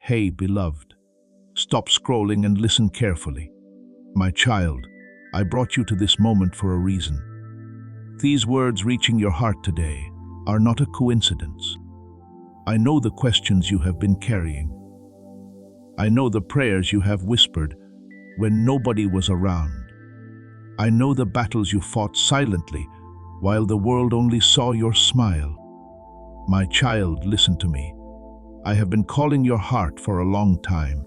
Hey, beloved, stop scrolling and listen carefully. My child, I brought you to this moment for a reason. These words reaching your heart today are not a coincidence. I know the questions you have been carrying. I know the prayers you have whispered when nobody was around. I know the battles you fought silently while the world only saw your smile. My child, listen to me. I have been calling your heart for a long time.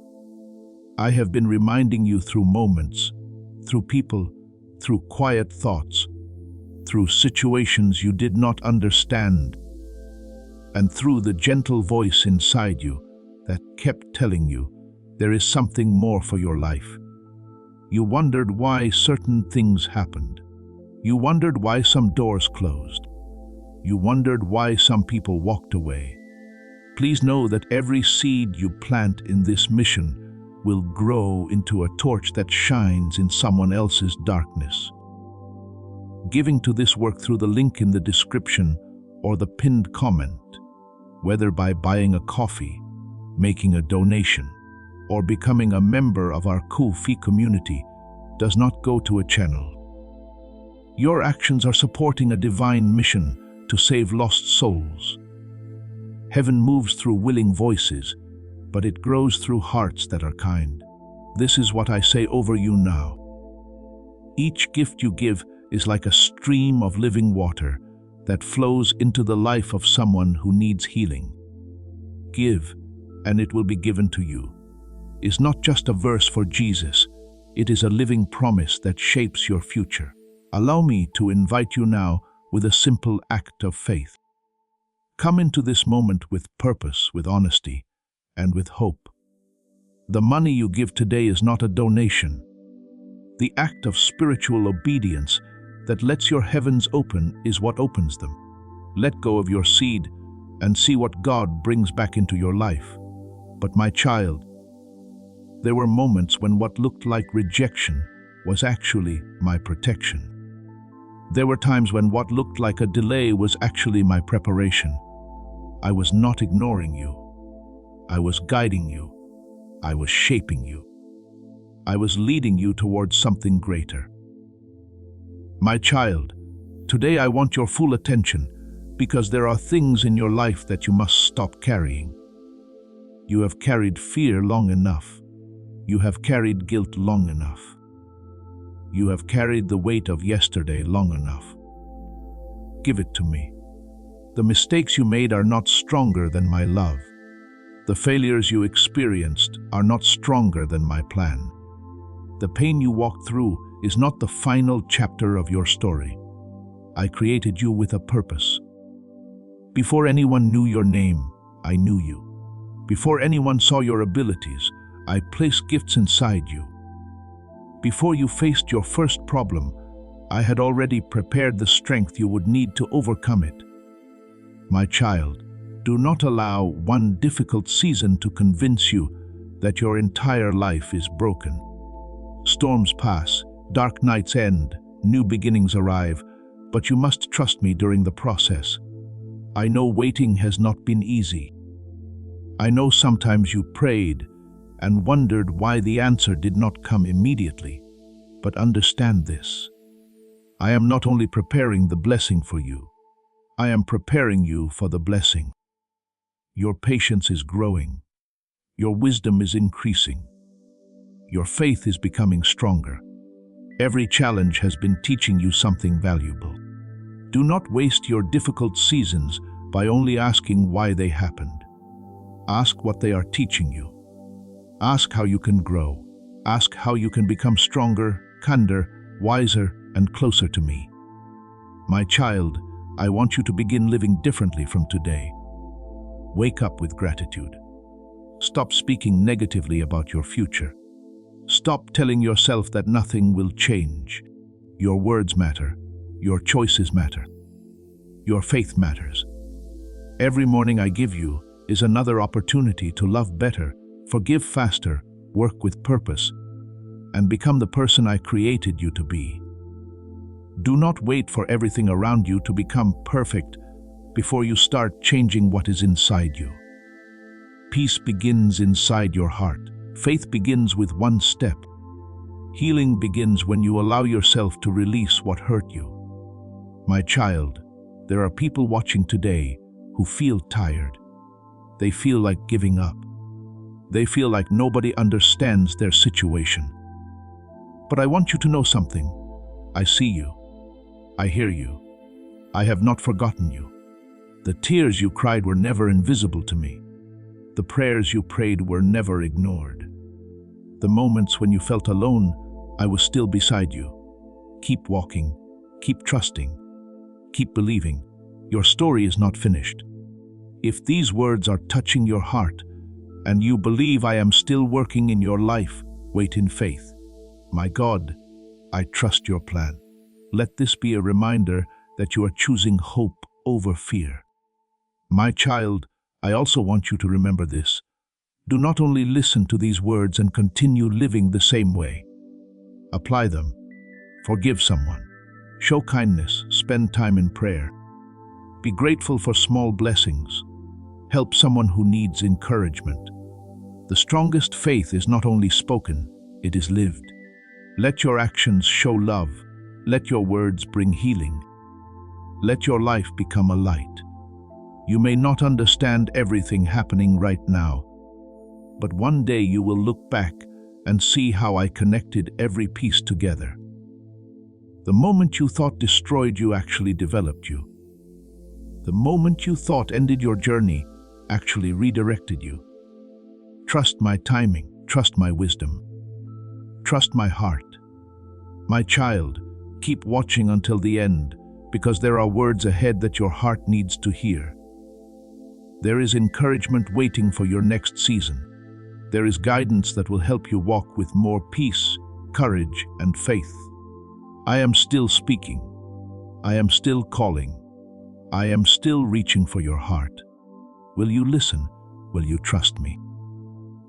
I have been reminding you through moments, through people, through quiet thoughts, through situations you did not understand, and through the gentle voice inside you that kept telling you there is something more for your life. You wondered why certain things happened. You wondered why some doors closed. You wondered why some people walked away. Please know that every seed you plant in this mission will grow into a torch that shines in someone else's darkness. Giving to this work through the link in the description or the pinned comment, whether by buying a coffee, making a donation, or becoming a member of our Ko-fi community, does not go to a channel. Your actions are supporting a divine mission to save lost souls. Heaven moves through willing voices, but it grows through hearts that are kind. This is what I say over you now. Each gift you give is like a stream of living water that flows into the life of someone who needs healing. Give, and it will be given to you is not just a verse for Jesus, it is a living promise that shapes your future. Allow me to invite you now with a simple act of faith. Come into this moment with purpose, with honesty, and with hope. The money you give today is not a donation. The act of spiritual obedience that lets your heavens open is what opens them. Let go of your seed and see what God brings back into your life. But my child, there were moments when what looked like rejection was actually my protection. There were times when what looked like a delay was actually my preparation. I was not ignoring you. I was guiding you. I was shaping you. I was leading you towards something greater. My child, today I want your full attention because there are things in your life that you must stop carrying. You have carried fear long enough. You have carried guilt long enough. You have carried the weight of yesterday long enough. Give it to me. The mistakes you made are not stronger than my love. The failures you experienced are not stronger than my plan. The pain you walked through is not the final chapter of your story. I created you with a purpose. Before anyone knew your name, I knew you. Before anyone saw your abilities, I placed gifts inside you. Before you faced your first problem, I had already prepared the strength you would need to overcome it. My child, do not allow one difficult season to convince you that your entire life is broken. Storms pass, dark nights end, new beginnings arrive, but you must trust me during the process. I know waiting has not been easy. I know sometimes you prayed and wondered why the answer did not come immediately. But understand this. I am not only preparing the blessing for you, I am preparing you for the blessing. Your patience is growing. Your wisdom is increasing. Your faith is becoming stronger. Every challenge has been teaching you something valuable. Do not waste your difficult seasons by only asking why they happened. Ask what they are teaching you. Ask how you can grow. Ask how you can become stronger, kinder, wiser, and closer to me. My child, I want you to begin living differently from today. Wake up with gratitude. Stop speaking negatively about your future. Stop telling yourself that nothing will change. Your words matter. Your choices matter. Your faith matters. Every morning I give you is another opportunity to love better, forgive faster, work with purpose, and become the person I created you to be. Do not wait for everything around you to become perfect before you start changing what is inside you. Peace begins inside your heart. Faith begins with one step. Healing begins when you allow yourself to release what hurt you. My child, there are people watching today who feel tired. They feel like giving up. They feel like nobody understands their situation. But I want you to know something. I see you. I hear you. I have not forgotten you. The tears you cried were never invisible to me. The prayers you prayed were never ignored. The moments when you felt alone, I was still beside you. Keep walking, keep trusting, keep believing. Your story is not finished. If these words are touching your heart, and you believe I am still working in your life, wait in faith. My God, I trust your plan. Let this be a reminder that you are choosing hope over fear. My child, I also want you to remember this. Do not only listen to these words and continue living the same way. Apply them. Forgive someone. Show kindness. Spend time in prayer. Be grateful for small blessings. Help someone who needs encouragement. The strongest faith is not only spoken, it is lived. Let your actions show love. Let your words bring healing. Let your life become a light. You may not understand everything happening right now, but one day you will look back and see how I connected every piece together. The moment you thought destroyed you actually developed you. The moment you thought ended your journey actually redirected you. Trust my timing, trust my wisdom, trust my heart. My child, keep watching until the end, because there are words ahead that your heart needs to hear. There is encouragement waiting for your next season. There is guidance that will help you walk with more peace, courage, and faith. I am still speaking. I am still calling. I am still reaching for your heart. Will you listen? Will you trust me?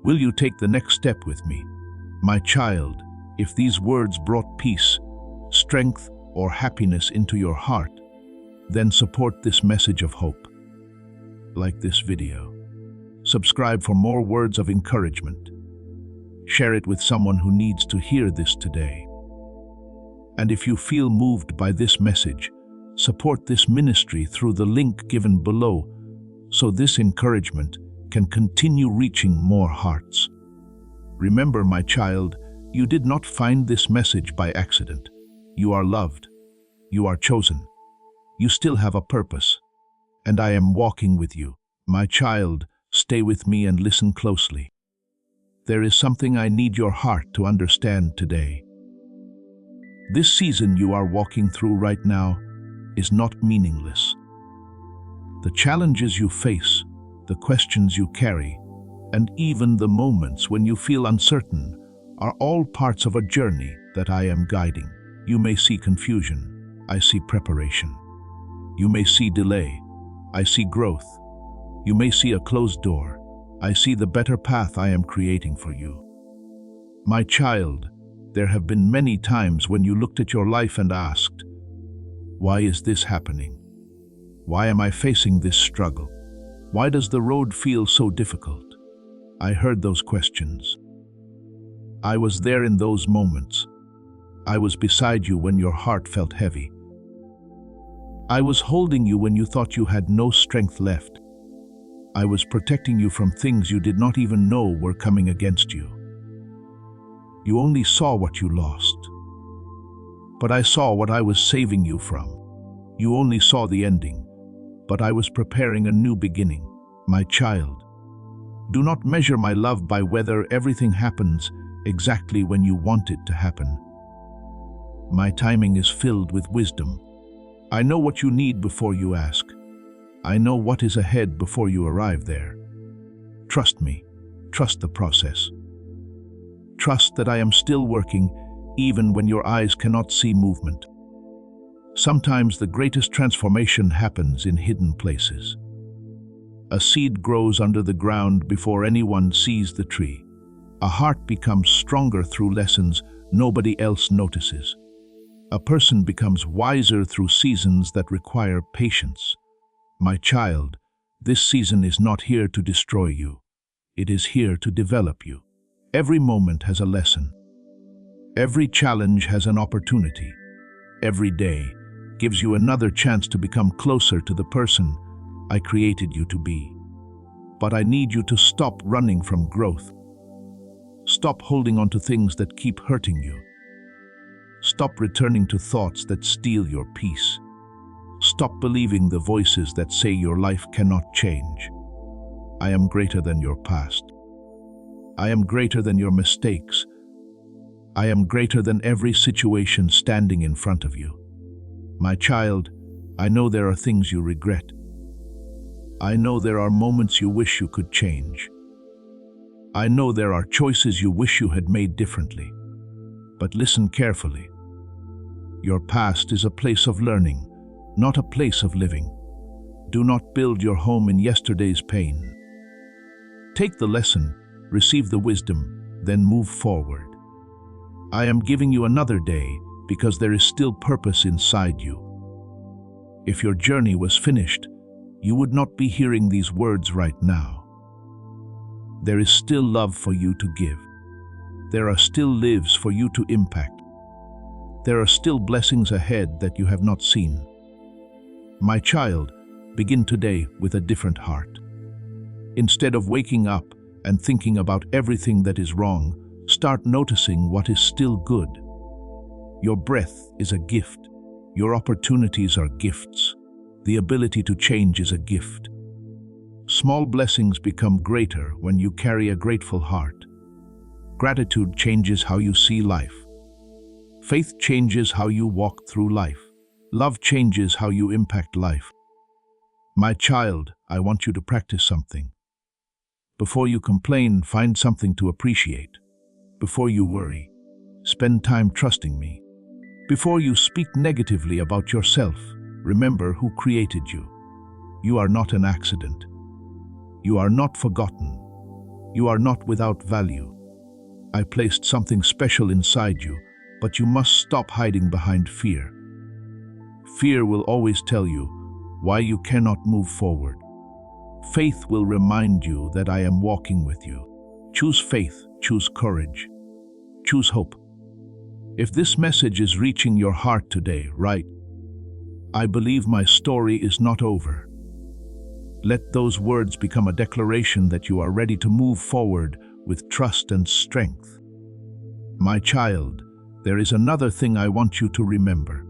Will you take the next step with me? My child, if these words brought peace, strength, or happiness into your heart, then support this message of hope. Like this video. Subscribe for more words of encouragement. Share it with someone who needs to hear this today. And if you feel moved by this message, support this ministry through the link given below so this encouragement can continue reaching more hearts. Remember, my child, you did not find this message by accident. You are loved. You are chosen. You still have a purpose. And I am walking with you. My child, stay with me and listen closely. There is something I need your heart to understand today. This season you are walking through right now is not meaningless. The challenges you face, the questions you carry, and even the moments when you feel uncertain are all parts of a journey that I am guiding. You may see confusion. I see preparation. You may see delay. I see growth. You may see a closed door. I see the better path I am creating for you. My child, there have been many times when you looked at your life and asked, why is this happening? Why am I facing this struggle? Why does the road feel so difficult? I heard those questions. I was there in those moments. I was beside you when your heart felt heavy. I was holding you when you thought you had no strength left. I was protecting you from things you did not even know were coming against you. You only saw what you lost. But I saw what I was saving you from. You only saw the ending, but I was preparing a new beginning. My child, do not measure my love by whether everything happens exactly when you want it to happen. My timing is filled with wisdom. I know what you need before you ask. I know what is ahead before you arrive there. Trust me. Trust the process. Trust that I am still working even when your eyes cannot see movement. Sometimes the greatest transformation happens in hidden places. A seed grows under the ground before anyone sees the tree. A heart becomes stronger through lessons nobody else notices. A person becomes wiser through seasons that require patience. My child, this season is not here to destroy you. It is here to develop you. Every moment has a lesson. Every challenge has an opportunity. Every day gives you another chance to become closer to the person I created you to be. But I need you to stop running from growth. Stop holding on to things that keep hurting you. Stop returning to thoughts that steal your peace. Stop believing the voices that say your life cannot change. I am greater than your past. I am greater than your mistakes. I am greater than every situation standing in front of you. My child, I know there are things you regret. I know there are moments you wish you could change. I know there are choices you wish you had made differently. But listen carefully. Your past is a place of learning, not a place of living. Do not build your home in yesterday's pain. Take the lesson, receive the wisdom, then move forward. I am giving you another day because there is still purpose inside you. If your journey was finished, you would not be hearing these words right now. There is still love for you to give. There are still lives for you to impact. There are still blessings ahead that you have not seen. My child, begin today with a different heart. Instead of waking up and thinking about everything that is wrong, start noticing what is still good. Your breath is a gift. Your opportunities are gifts. The ability to change is a gift. Small blessings become greater when you carry a grateful heart. Gratitude changes how you see life. Faith changes how you walk through life. Love changes how you impact life. My child, I want you to practice something. Before you complain, find something to appreciate. Before you worry, spend time trusting me. Before you speak negatively about yourself, remember who created you. You are not an accident. You are not forgotten. You are not without value. I placed something special inside you, but you must stop hiding behind fear. Fear will always tell you why you cannot move forward. Faith will remind you that I am walking with you. Choose faith, choose courage, choose hope. If this message is reaching your heart today, write, I believe my story is not over. Let those words become a declaration that you are ready to move forward with trust and strength. My child, there is another thing I want you to remember.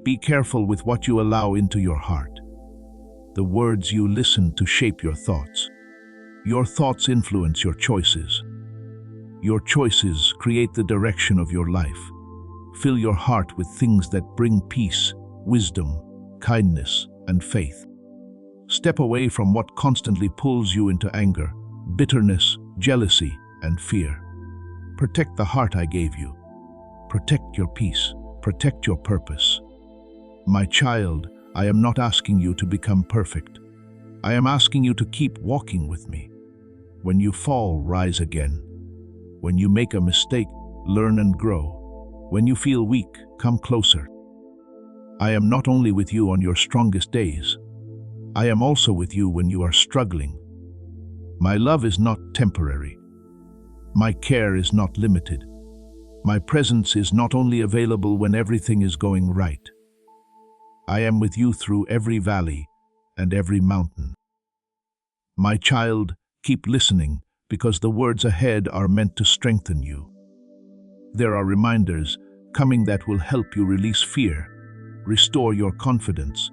Be careful with what you allow into your heart. The words you listen to shape your thoughts. Your thoughts influence your choices. Your choices create the direction of your life. Fill your heart with things that bring peace, wisdom, kindness, and faith. Step away from what constantly pulls you into anger, bitterness, jealousy, and fear. Protect the heart I gave you. Protect your peace. Protect your purpose. My child, I am not asking you to become perfect. I am asking you to keep walking with me. When you fall, rise again. When you make a mistake, learn and grow. When you feel weak, come closer. I am not only with you on your strongest days. I am also with you when you are struggling. My love is not temporary. My care is not limited. My presence is not only available when everything is going right. I am with you through every valley and every mountain. My child, keep listening because the words ahead are meant to strengthen you. There are reminders coming that will help you release fear, restore your confidence,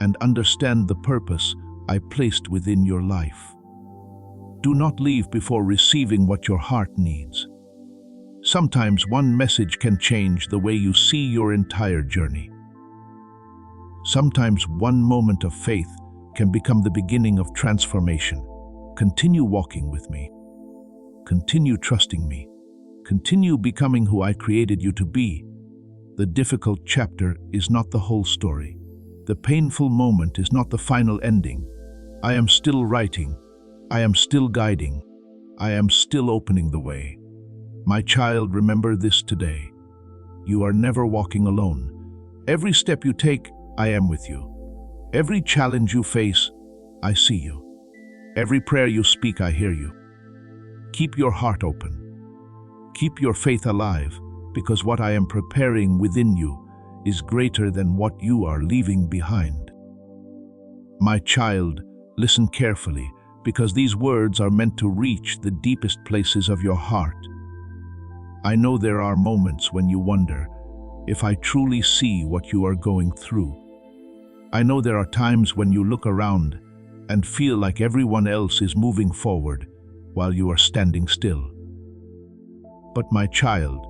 and understand the purpose I placed within your life. Do not leave before receiving what your heart needs. Sometimes one message can change the way you see your entire journey. Sometimes one moment of faith can become the beginning of transformation. Continue walking with me. Continue trusting me. Continue becoming who I created you to be. The difficult chapter is not the whole story. The painful moment is not the final ending. I am still writing. I am still guiding. I am still opening the way. My child, remember this today. You are never walking alone. Every step you take, I am with you. Every challenge you face, I see you. Every prayer you speak, I hear you. Keep your heart open. Keep your faith alive, because what I am preparing within you is greater than what you are leaving behind. My child, listen carefully, because these words are meant to reach the deepest places of your heart. I know there are moments when you wonder if I truly see what you are going through. I know there are times when you look around and feel like everyone else is moving forward while you are standing still. But my child,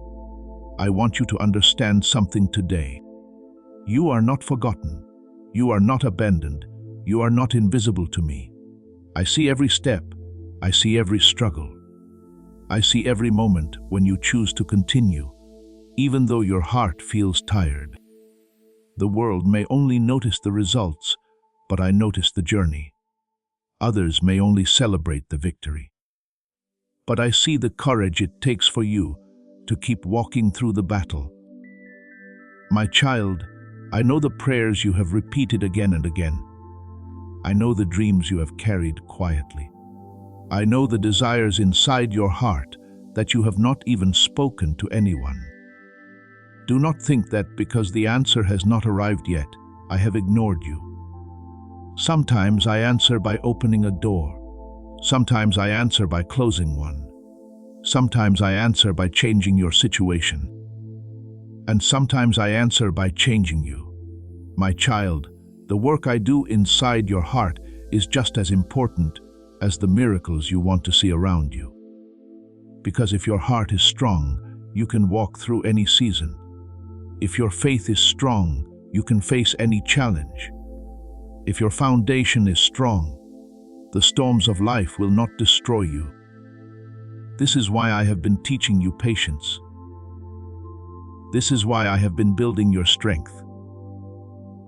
I want you to understand something today. You are not forgotten. You are not abandoned. You are not invisible to me. I see every step. I see every struggle. I see every moment when you choose to continue, even though your heart feels tired. The world may only notice the results, but I notice the journey. Others may only celebrate the victory. But I see the courage it takes for you to keep walking through the battle. My child, I know the prayers you have repeated again and again. I know the dreams you have carried quietly. I know the desires inside your heart that you have not even spoken to anyone. Do not think that because the answer has not arrived yet, I have ignored you. Sometimes I answer by opening a door. Sometimes I answer by closing one. Sometimes I answer by changing your situation. And sometimes I answer by changing you. My child, the work I do inside your heart is just as important as the miracles you want to see around you. Because if your heart is strong, you can walk through any season. If your faith is strong, you can face any challenge. If your foundation is strong, the storms of life will not destroy you. This is why I have been teaching you patience. This is why I have been building your strength.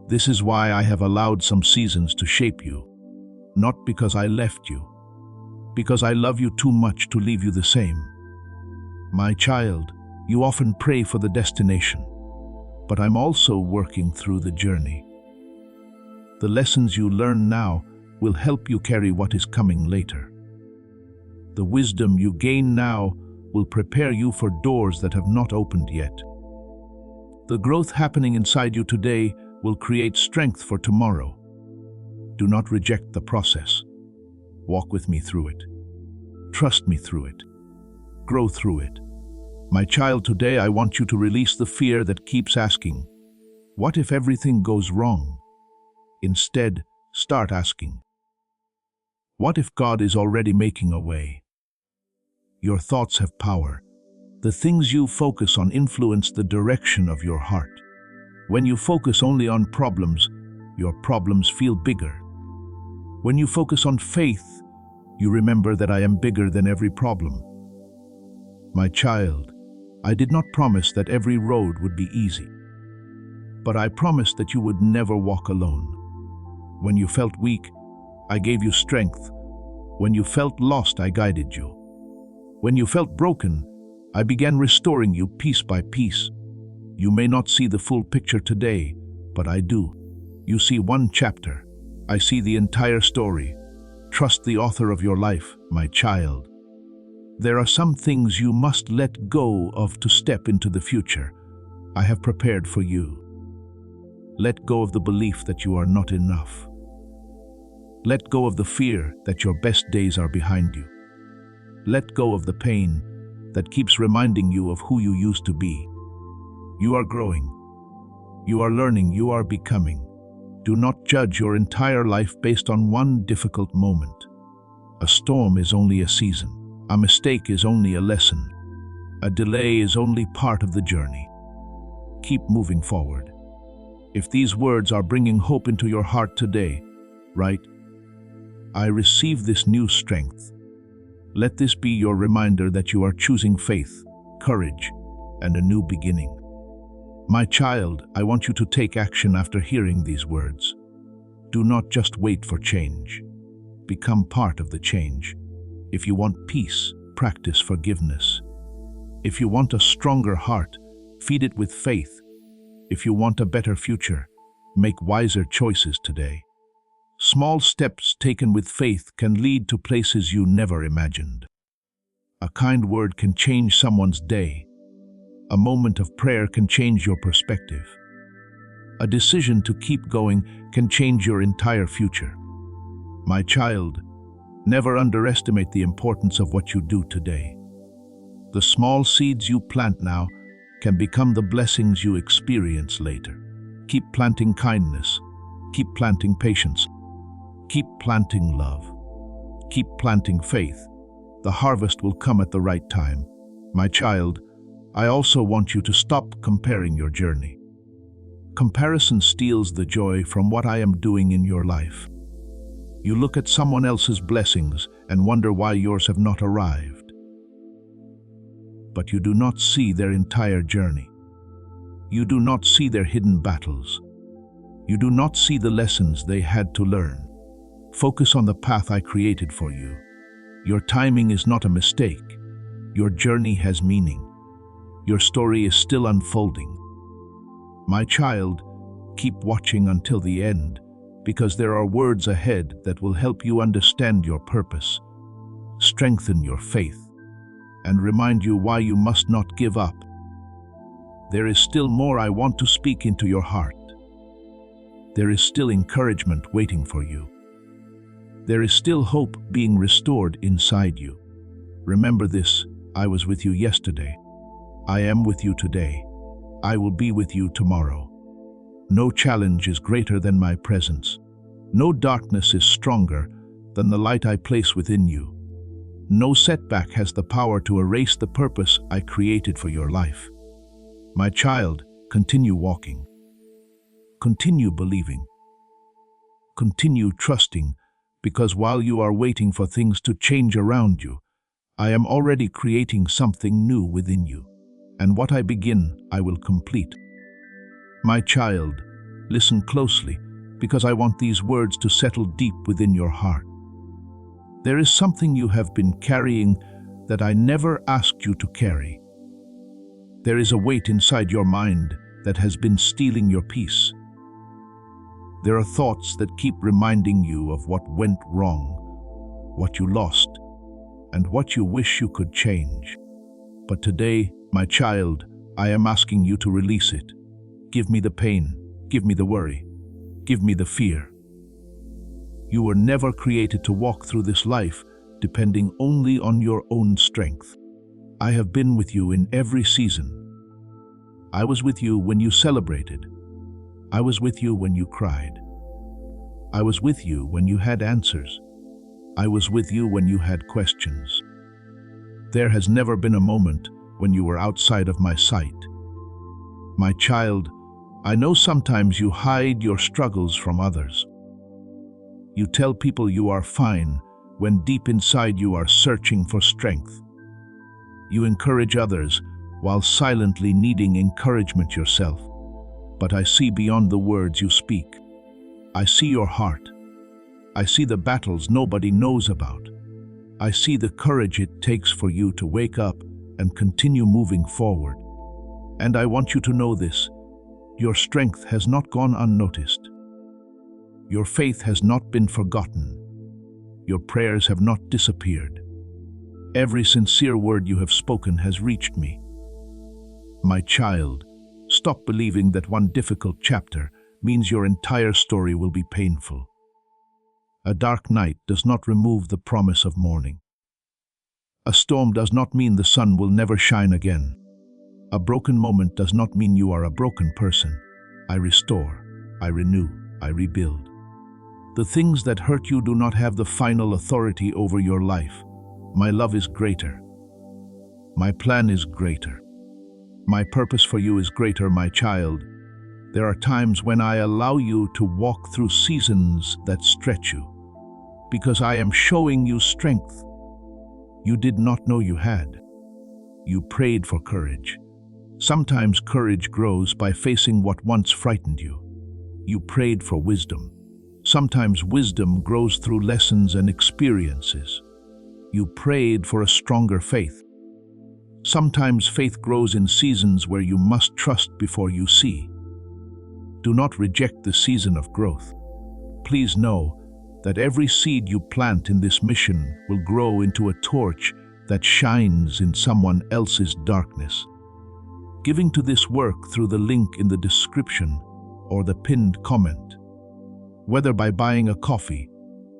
This is why I have allowed some seasons to shape you, not because I left you, because I love you too much to leave you the same. My child, you often pray for the destination, but I'm also working through the journey. The lessons you learn now will help you carry what is coming later. The wisdom you gain now will prepare you for doors that have not opened yet. The growth happening inside you today will create strength for tomorrow. Do not reject the process. Walk with me through it. Trust me through it. Grow through it. My child, today I want you to release the fear that keeps asking, what if everything goes wrong? Instead, start asking, what if God is already making a way? Your thoughts have power. The things you focus on influence the direction of your heart. When you focus only on problems, your problems feel bigger. When you focus on faith, you remember that I am bigger than every problem. My child, I did not promise that every road would be easy, but I promised that you would never walk alone. When you felt weak, I gave you strength. When you felt lost, I guided you. When you felt broken, I began restoring you piece by piece. You may not see the full picture today, but I do. You see one chapter. I see the entire story. Trust the author of your life, my child. There are some things you must let go of to step into the future I have prepared for you. Let go of the belief that you are not enough. Let go of the fear that your best days are behind you. Let go of the pain that keeps reminding you of who you used to be. You are growing. You are learning. You are becoming. Do not judge your entire life based on one difficult moment. A storm is only a season. A mistake is only a lesson. A delay is only part of the journey. Keep moving forward. If these words are bringing hope into your heart today, write, I receive this new strength. Let this be your reminder that you are choosing faith, courage, and a new beginning. My child, I want you to take action after hearing these words. Do not just wait for change. Become part of the change. If you want peace, practice forgiveness. If you want a stronger heart, feed it with faith. If you want a better future, make wiser choices today. Small steps taken with faith can lead to places you never imagined. A kind word can change someone's day. A moment of prayer can change your perspective. A decision to keep going can change your entire future. My child, never underestimate the importance of what you do today. The small seeds you plant now can become the blessings you experience later. Keep planting kindness. Keep planting patience. Keep planting love. Keep planting faith. The harvest will come at the right time. My child, I also want you to stop comparing your journey. Comparison steals the joy from what I am doing in your life. You look at someone else's blessings and wonder why yours have not arrived. But you do not see their entire journey. You do not see their hidden battles. You do not see the lessons they had to learn. Focus on the path I created for you. Your timing is not a mistake. Your journey has meaning. Your story is still unfolding. My child, keep watching until the end, because there are words ahead that will help you understand your purpose, strengthen your faith, and remind you why you must not give up. There is still more I want to speak into your heart. There is still encouragement waiting for you. There is still hope being restored inside you. Remember this, I was with you yesterday. I am with you today. I will be with you tomorrow. No challenge is greater than my presence. No darkness is stronger than the light I place within you. No setback has the power to erase the purpose I created for your life. My child, continue walking. Continue believing. Continue trusting, because while you are waiting for things to change around you, I am already creating something new within you. And what I begin, I will complete. My child, listen closely, because I want these words to settle deep within your heart. There is something you have been carrying that I never asked you to carry. There is a weight inside your mind that has been stealing your peace. There are thoughts that keep reminding you of what went wrong, what you lost, and what you wish you could change. But today, my child, I am asking you to release it. Give me the pain, give me the worry, give me the fear. You were never created to walk through this life depending only on your own strength. I have been with you in every season. I was with you when you celebrated. I was with you when you cried. I was with you when you had answers. I was with you when you had questions. There has never been a moment when you were outside of my sight. My child, I know sometimes you hide your struggles from others. You tell people you are fine when deep inside you are searching for strength. You encourage others while silently needing encouragement yourself. But I see beyond the words you speak. I see your heart. I see the battles nobody knows about. I see the courage it takes for you to wake up and continue moving forward. And I want you to know this. Your strength has not gone unnoticed. Your faith has not been forgotten. Your prayers have not disappeared. Every sincere word you have spoken has reached me. My child, stop believing that one difficult chapter means your entire story will be painful. A dark night does not remove the promise of morning. A storm does not mean the sun will never shine again. A broken moment does not mean you are a broken person. I restore, I renew, I rebuild. The things that hurt you do not have the final authority over your life. My love is greater. My plan is greater. My purpose for you is greater, my child. There are times when I allow you to walk through seasons that stretch you, because I am showing you strength you did not know you had. You prayed for courage. Sometimes courage grows by facing what once frightened you. You prayed for wisdom. Sometimes wisdom grows through lessons and experiences. You prayed for a stronger faith. Sometimes faith grows in seasons where you must trust before you see. Do not reject the season of growth. Please know that every seed you plant in this mission will grow into a torch that shines in someone else's darkness. Giving to this work through the link in the description or the pinned comment. Whether by buying a coffee,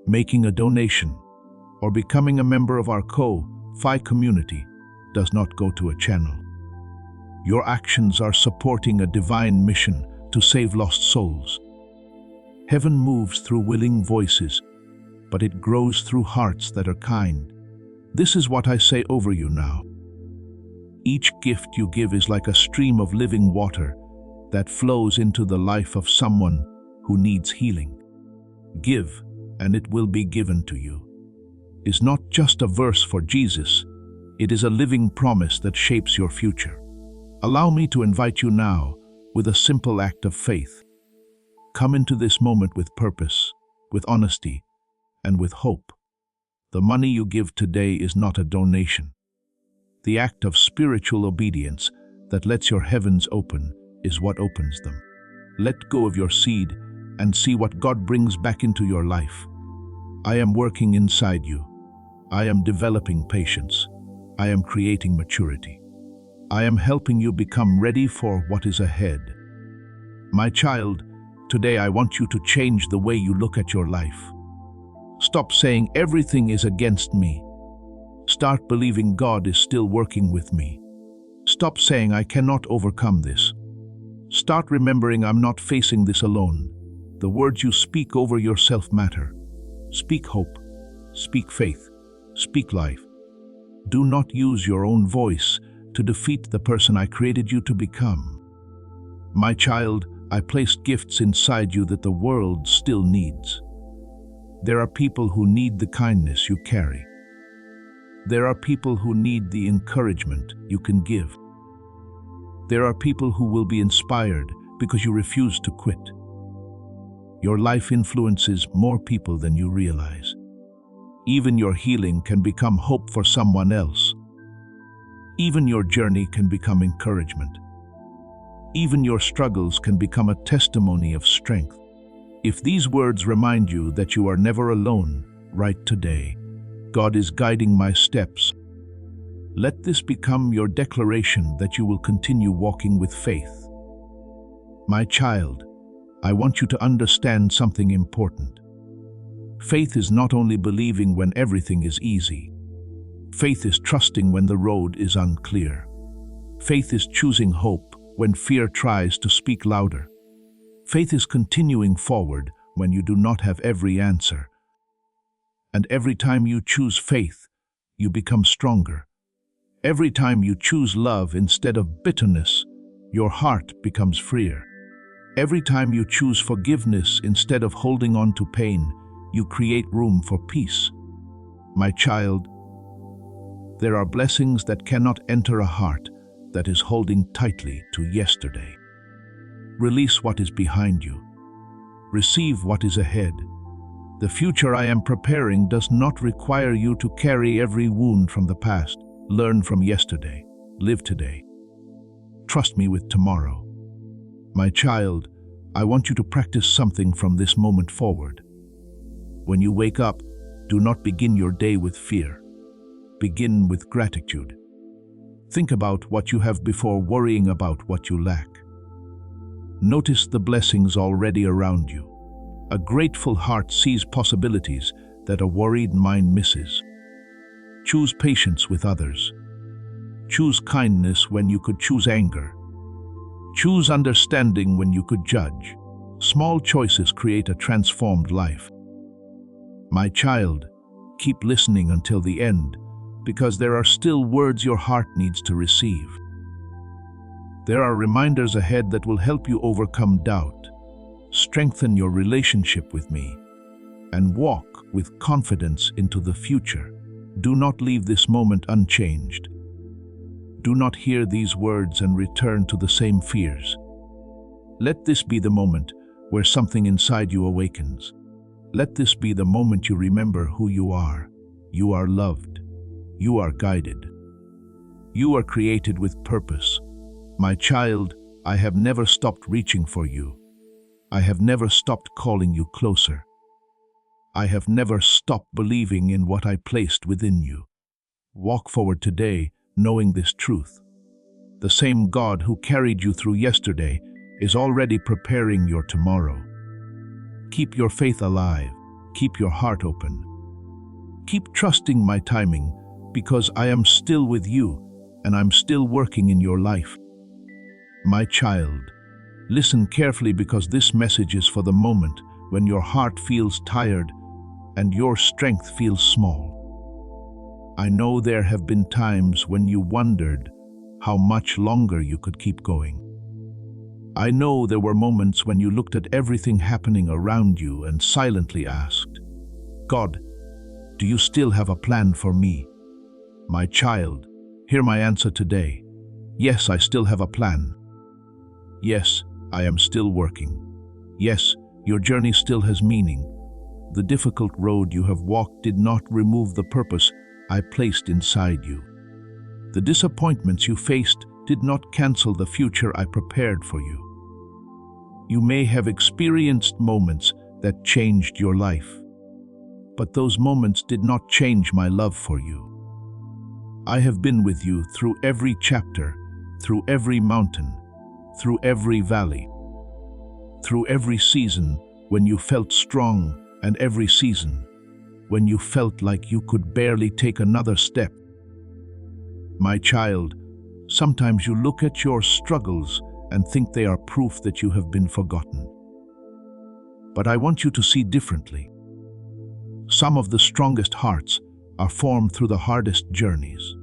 making a donation, or becoming a member of our Ko-Fi community does not go to a channel. Your actions are supporting a divine mission to save lost souls. Heaven moves through willing voices, but it grows through hearts that are kind. This is what I say over you now. Each gift you give is like a stream of living water that flows into the life of someone who needs healing. Give, and it will be given to you is not just a verse for Jesus, it is a living promise that shapes your future. Allow me to invite you now with a simple act of faith. Come into this moment with purpose, with honesty, and with hope. The money you give today is not a donation. The act of spiritual obedience that lets your heavens open is what opens them. Let go of your seed and see what God brings back into your life. I am working inside you. I am developing patience. I am creating maturity. I am helping you become ready for what is ahead. My child, today I want you to change the way you look at your life. Stop saying everything is against me. Start believing God is still working with me. Stop saying I cannot overcome this. Start remembering I'm not facing this alone. The words you speak over yourself matter. Speak hope. Speak faith. Speak life. Do not use your own voice to defeat the person I created you to become. My child, I placed gifts inside you that the world still needs. There are people who need the kindness you carry. There are people who need the encouragement you can give. There are people who will be inspired because you refuse to quit. Your life influences more people than you realize. Even your healing can become hope for someone else. Even your journey can become encouragement. Even your struggles can become a testimony of strength. If these words remind you that you are never alone, write today, God is guiding my steps. Let this become your declaration that you will continue walking with faith. My child, I want you to understand something important. Faith is not only believing when everything is easy. Faith is trusting when the road is unclear. Faith is choosing hope when fear tries to speak louder. Faith is continuing forward when you do not have every answer. And every time you choose faith, you become stronger. Every time you choose love instead of bitterness, your heart becomes freer. Every time you choose forgiveness instead of holding on to pain, you create room for peace. My child, there are blessings that cannot enter a heart that is holding tightly to yesterday. Release what is behind you. Receive what is ahead. The future I am preparing does not require you to carry every wound from the past. Learn from yesterday. Live today. Trust me with tomorrow. My child, I want you to practice something from this moment forward. When you wake up, do not begin your day with fear. Begin with gratitude. Think about what you have before worrying about what you lack. Notice the blessings already around you. A grateful heart sees possibilities that a worried mind misses. Choose patience with others. Choose kindness when you could choose anger. Choose understanding when you could judge. Small choices create a transformed life. My child, keep listening until the end, because there are still words your heart needs to receive. There are reminders ahead that will help you overcome doubt, strengthen your relationship with me, and walk with confidence into the future. Do not leave this moment unchanged. Do not hear these words and return to the same fears. Let this be the moment where something inside you awakens. Let this be the moment you remember who you are. You are loved. You are guided. You are created with purpose. My child, I have never stopped reaching for you. I have never stopped calling you closer. I have never stopped believing in what I placed within you. Walk forward today, knowing this truth. The same God who carried you through yesterday is already preparing your tomorrow. Keep your faith alive. Keep your heart open. Keep trusting my timing, because I am still with you and I'm still working in your life. My child, listen carefully, because this message is for the moment when your heart feels tired and your strength feels small. I know there have been times when you wondered how much longer you could keep going. I know there were moments when you looked at everything happening around you and silently asked, God, do you still have a plan for me? My child, hear my answer today. Yes, I still have a plan. Yes, I am still working. Yes, your journey still has meaning. The difficult road you have walked did not remove the purpose I placed inside you. The disappointments you faced did not cancel the future I prepared for you. You may have experienced moments that changed your life, but those moments did not change my love for you. I have been with you through every chapter, through every mountain, through every valley, through every season when you felt strong, and every season when you felt like you could barely take another step. My child, sometimes you look at your struggles and think they are proof that you have been forgotten. But I want you to see differently. Some of the strongest hearts are formed through the hardest journeys.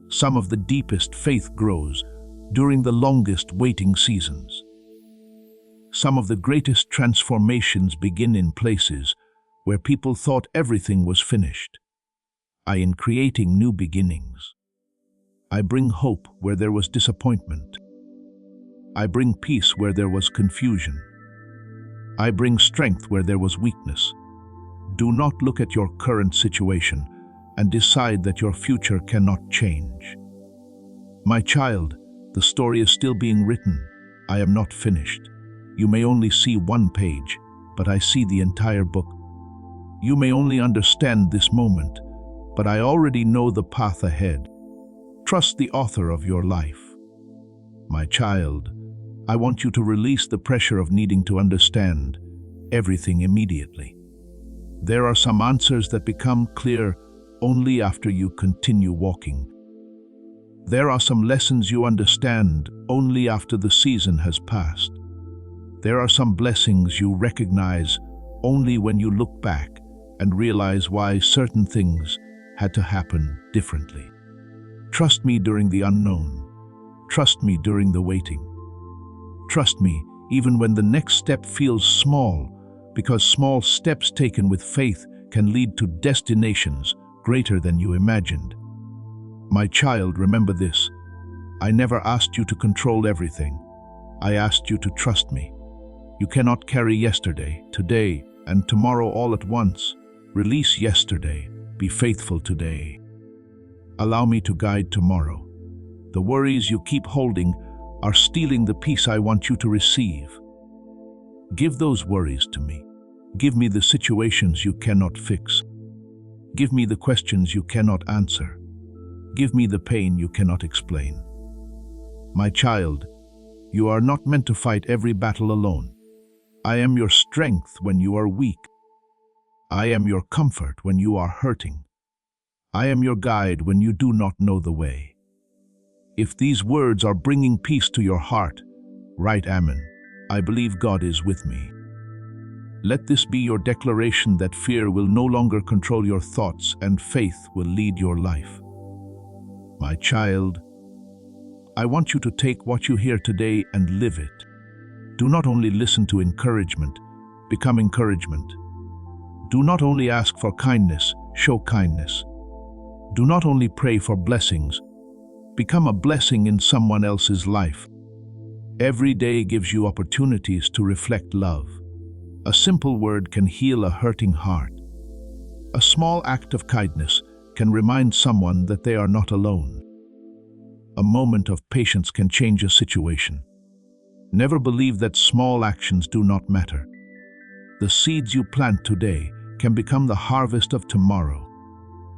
Some of the deepest faith grows during the longest waiting seasons. Some of the greatest transformations begin in places where people thought everything was finished. I am creating new beginnings. I bring hope where there was disappointment. I bring peace where there was confusion. I bring strength where there was weakness. Do not look at your current situation and decide that your future cannot change. My child, the story is still being written. I am not finished. You may only see one page, but I see the entire book. You may only understand this moment, but I already know the path ahead. Trust the author of your life. My child, I want you to release the pressure of needing to understand everything immediately. There are some answers that become clear only after you continue walking. There are some lessons you understand only after the season has passed. There are some blessings you recognize only when you look back and realize why certain things had to happen differently. Trust me during the unknown. Trust me during the waiting. Trust me even when the next step feels small, because small steps taken with faith can lead to destinations greater than you imagined. My child, remember this. I never asked you to control everything. I asked you to trust me. You cannot carry yesterday, today, and tomorrow all at once. Release yesterday. Be faithful today. Allow me to guide tomorrow. The worries you keep holding are stealing the peace I want you to receive. Give those worries to me. Give me the situations you cannot fix. Give me the questions you cannot answer. Give me the pain you cannot explain. My child, you are not meant to fight every battle alone. I am your strength when you are weak. I am your comfort when you are hurting. I am your guide when you do not know the way. If these words are bringing peace to your heart, write Amen. I believe God is with me. Let this be your declaration that fear will no longer control your thoughts and faith will lead your life. My child, I want you to take what you hear today and live it. Do not only listen to encouragement, become encouragement. Do not only ask for kindness, show kindness. Do not only pray for blessings, become a blessing in someone else's life. Every day gives you opportunities to reflect love. A simple word can heal a hurting heart. A small act of kindness can remind someone that they are not alone. A moment of patience can change a situation. Never believe that small actions do not matter. The seeds you plant today can become the harvest of tomorrow.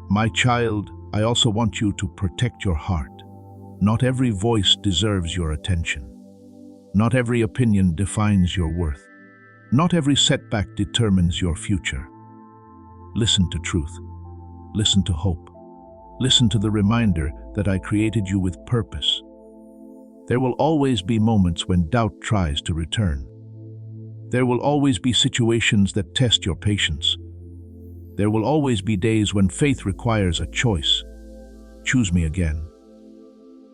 My child, I also want you to protect your heart. Not every voice deserves your attention. Not every opinion defines your worth. Not every setback determines your future. Listen to truth. Listen to hope. Listen to the reminder that I created you with purpose. There will always be moments when doubt tries to return. There will always be situations that test your patience. There will always be days when faith requires a choice. Choose me again.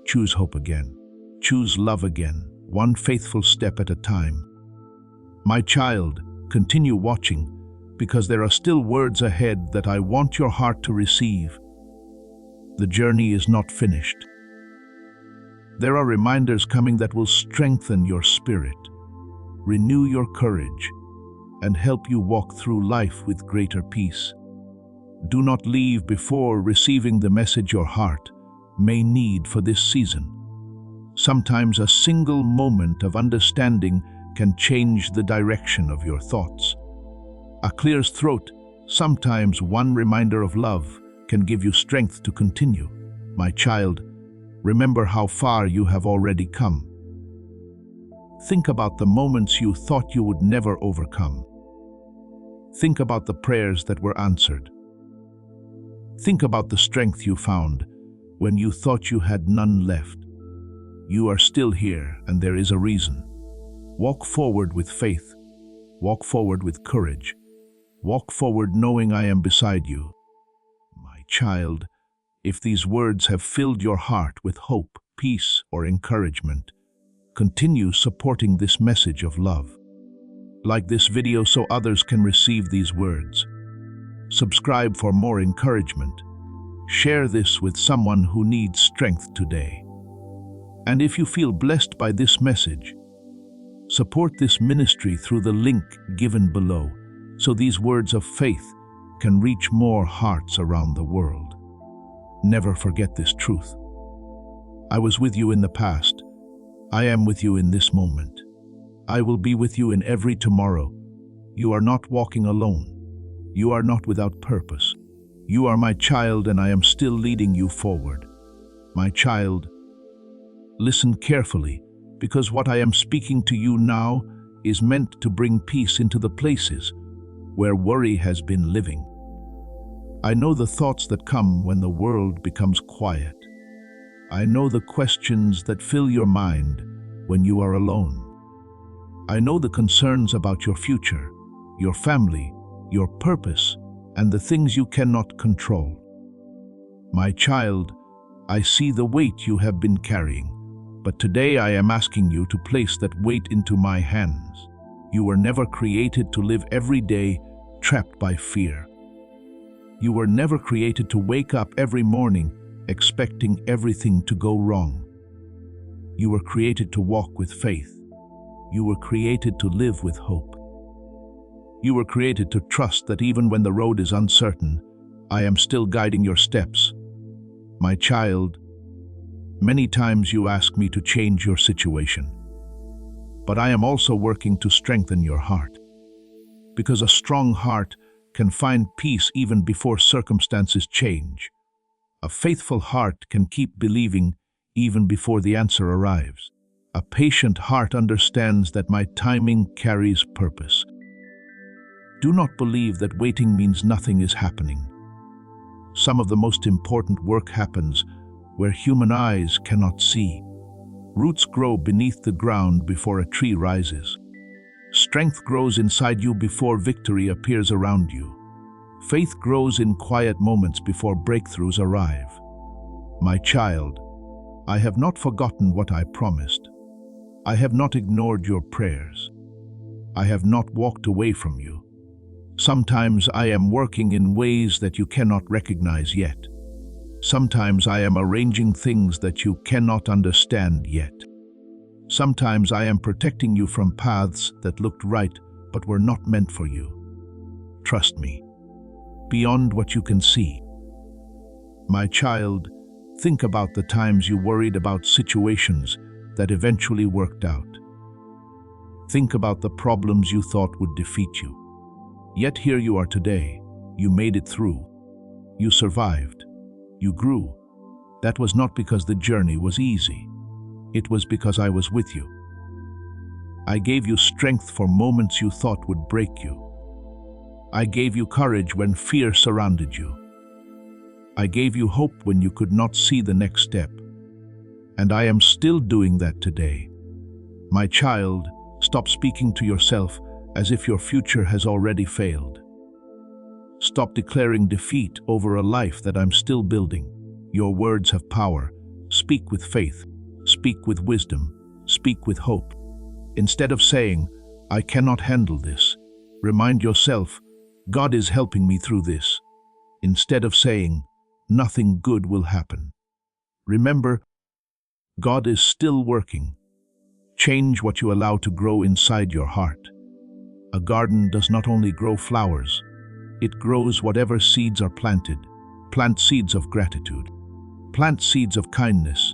Choose hope again. Choose love again, one faithful step at a time. My child, continue watching, because there are still words ahead that I want your heart to receive. The journey is not finished. There are reminders coming that will strengthen your spirit, renew your courage, and help you walk through life with greater peace. Do not leave before receiving the message your heart may need for this season. Sometimes a single moment of understanding can change the direction of your thoughts. A clear throat, sometimes one reminder of love, can give you strength to continue. My child, remember how far you have already come. Think about the moments you thought you would never overcome. Think about the prayers that were answered. Think about the strength you found when you thought you had none left. You are still here, and there is a reason. Walk forward with faith. Walk forward with courage. Walk forward knowing I am beside you. My child, if these words have filled your heart with hope, peace, or encouragement, continue supporting this message of love. Like this video so others can receive these words. Subscribe for more encouragement. Share this with someone who needs strength today. And if you feel blessed by this message, support this ministry through the link given below, so these words of faith can reach more hearts around the world. Never forget this truth. I was with you in the past. I am with you in this moment. I will be with you in every tomorrow. You are not walking alone. You are not without purpose. You are my child, and I am still leading you forward. My child, listen carefully, because what I am speaking to you now is meant to bring peace into the places where worry has been living. I know the thoughts that come when the world becomes quiet. I know the questions that fill your mind when you are alone. I know the concerns about your future, your family, your purpose, and the things you cannot control. My child, I see the weight you have been carrying, but today I am asking you to place that weight into my hands. You were never created to live every day trapped by fear. You were never created to wake up every morning expecting everything to go wrong. You were created to walk with faith. You were created to live with hope. You were created to trust that even when the road is uncertain, I am still guiding your steps. My child, many times you ask me to change your situation, but I am also working to strengthen your heart. Because a strong heart can find peace even before circumstances change. A faithful heart can keep believing even before the answer arrives. A patient heart understands that my timing carries purpose. Do not believe that waiting means nothing is happening. Some of the most important work happens where human eyes cannot see. Roots grow beneath the ground before a tree rises. Strength grows inside you before victory appears around you. Faith grows in quiet moments before breakthroughs arrive. My child, I have not forgotten what I promised. I have not ignored your prayers. I have not walked away from you. Sometimes I am working in ways that you cannot recognize yet. Sometimes I am arranging things that you cannot understand yet. Sometimes I am protecting you from paths that looked right but were not meant for you. Trust me, beyond what you can see. My child, think about the times you worried about situations that eventually worked out. Think about the problems you thought would defeat you. Yet here you are today. You made it through. You survived. You grew. That was not because the journey was easy. It was because I was with you. I gave you strength for moments you thought would break you. I gave you courage when fear surrounded you. I gave you hope when you could not see the next step. And I am still doing that today. My child, stop speaking to yourself as if your future has already failed. Stop declaring defeat over a life that I'm still building. Your words have power. Speak with faith. Speak with wisdom. Speak with hope. Instead of saying, I cannot handle this, remind yourself, God is helping me through this. Instead of saying, nothing good will happen, remember, God is still working. Change what you allow to grow inside your heart. A garden does not only grow flowers, it grows whatever seeds are planted. Plant seeds of gratitude. Plant seeds of kindness.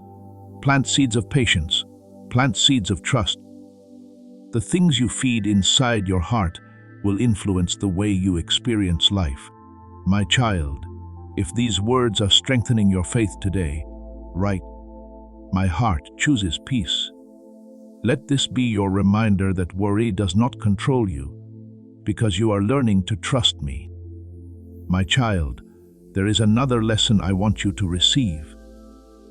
Plant seeds of patience. Plant seeds of trust. The things you feed inside your heart will influence the way you experience life. My child, if these words are strengthening your faith today, write, my heart chooses peace. Let this be your reminder that worry does not control you, because you are learning to trust me. My child, there is another lesson I want you to receive.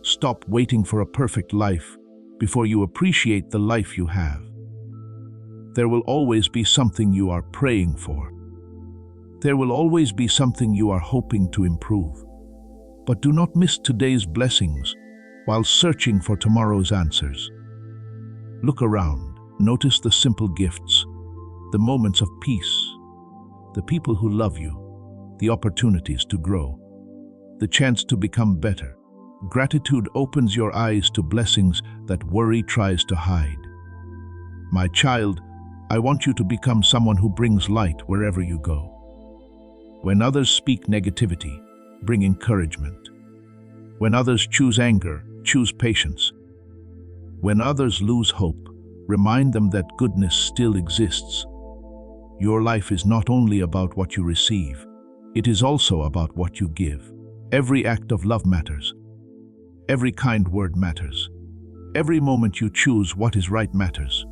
Stop waiting for a perfect life before you appreciate the life you have. There will always be something you are praying for. There will always be something you are hoping to improve. But do not miss today's blessings while searching for tomorrow's answers. Look around, notice the simple gifts, the moments of peace, the people who love you, the opportunities to grow, the chance to become better. Gratitude opens your eyes to blessings that worry tries to hide. My child, I want you to become someone who brings light wherever you go. When others speak negativity, bring encouragement. When others choose anger, choose patience. When others lose hope, remind them that goodness still exists. Your life is not only about what you receive, it is also about what you give. Every act of love matters. Every kind word matters. Every moment you choose what is right matters.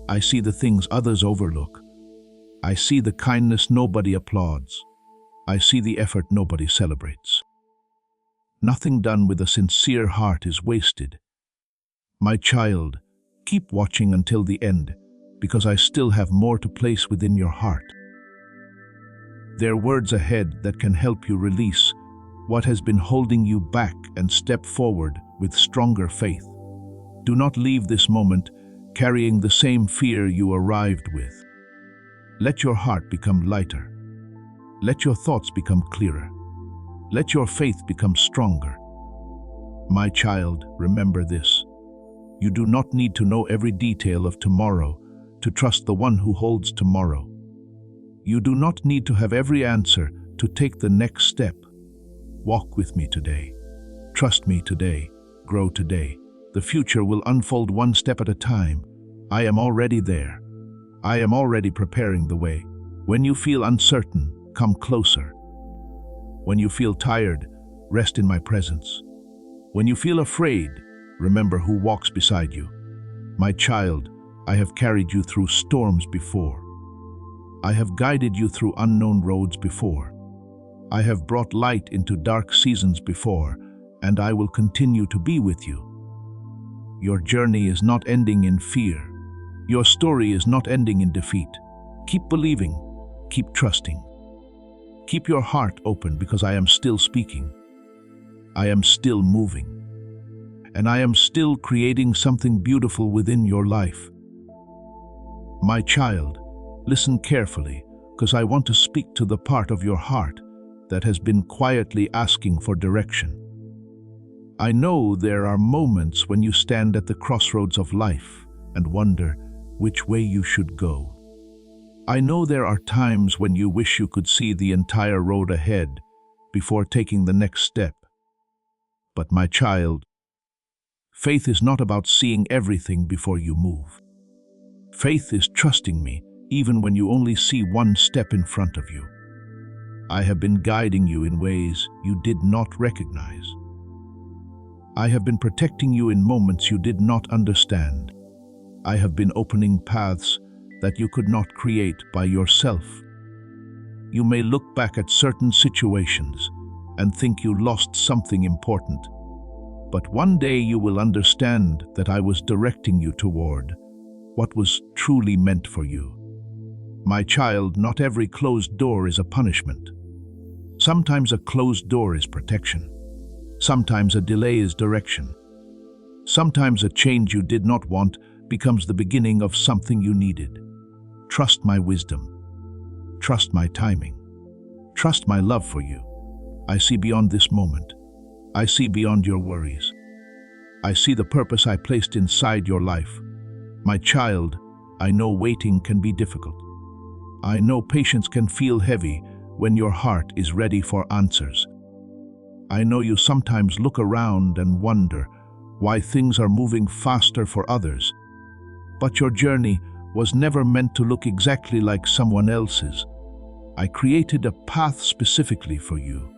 I see the things others overlook. I see the kindness nobody applauds. I see the effort nobody celebrates. Nothing done with a sincere heart is wasted. My child, keep watching until the end, because I still have more to place within your heart. There are words ahead that can help you release what has been holding you back and step forward with stronger faith. Do not leave this moment carrying the same fear you arrived with. Let your heart become lighter. Let your thoughts become clearer. Let your faith become stronger. My child, remember this. You do not need to know every detail of tomorrow to trust the one who holds tomorrow. You do not need to have every answer to take the next step. Walk with me today. Trust me today. Grow today. The future will unfold one step at a time. I am already there. I am already preparing the way. When you feel uncertain, come closer. When you feel tired, rest in my presence. When you feel afraid, remember who walks beside you. My child, I have carried you through storms before. I have guided you through unknown roads before. I have brought light into dark seasons before, and I will continue to be with you. Your journey is not ending in fear. Your story is not ending in defeat. Keep believing. Keep trusting. Keep your heart open because I am still speaking. I am still moving. And I am still creating something beautiful within your life. My child, listen carefully because I want to speak to the part of your heart that has been quietly asking for direction. I know there are moments when you stand at the crossroads of life and wonder which way you should go. I know there are times when you wish you could see the entire road ahead before taking the next step. But my child, faith is not about seeing everything before you move. Faith is trusting me even when you only see one step in front of you. I have been guiding you in ways you did not recognize. I have been protecting you in moments you did not understand. I have been opening paths that you could not create by yourself. You may look back at certain situations and think you lost something important, but one day you will understand that I was directing you toward what was truly meant for you. My child, not every closed door is a punishment. Sometimes a closed door is protection. Sometimes a delay is direction. Sometimes a change you did not want becomes the beginning of something you needed. Trust my wisdom. Trust my timing. Trust my love for you. I see beyond this moment. I see beyond your worries. I see the purpose I placed inside your life. My child, I know waiting can be difficult. I know patience can feel heavy when your heart is ready for answers. I know you sometimes look around and wonder why things are moving faster for others. But your journey was never meant to look exactly like someone else's. I created a path specifically for you.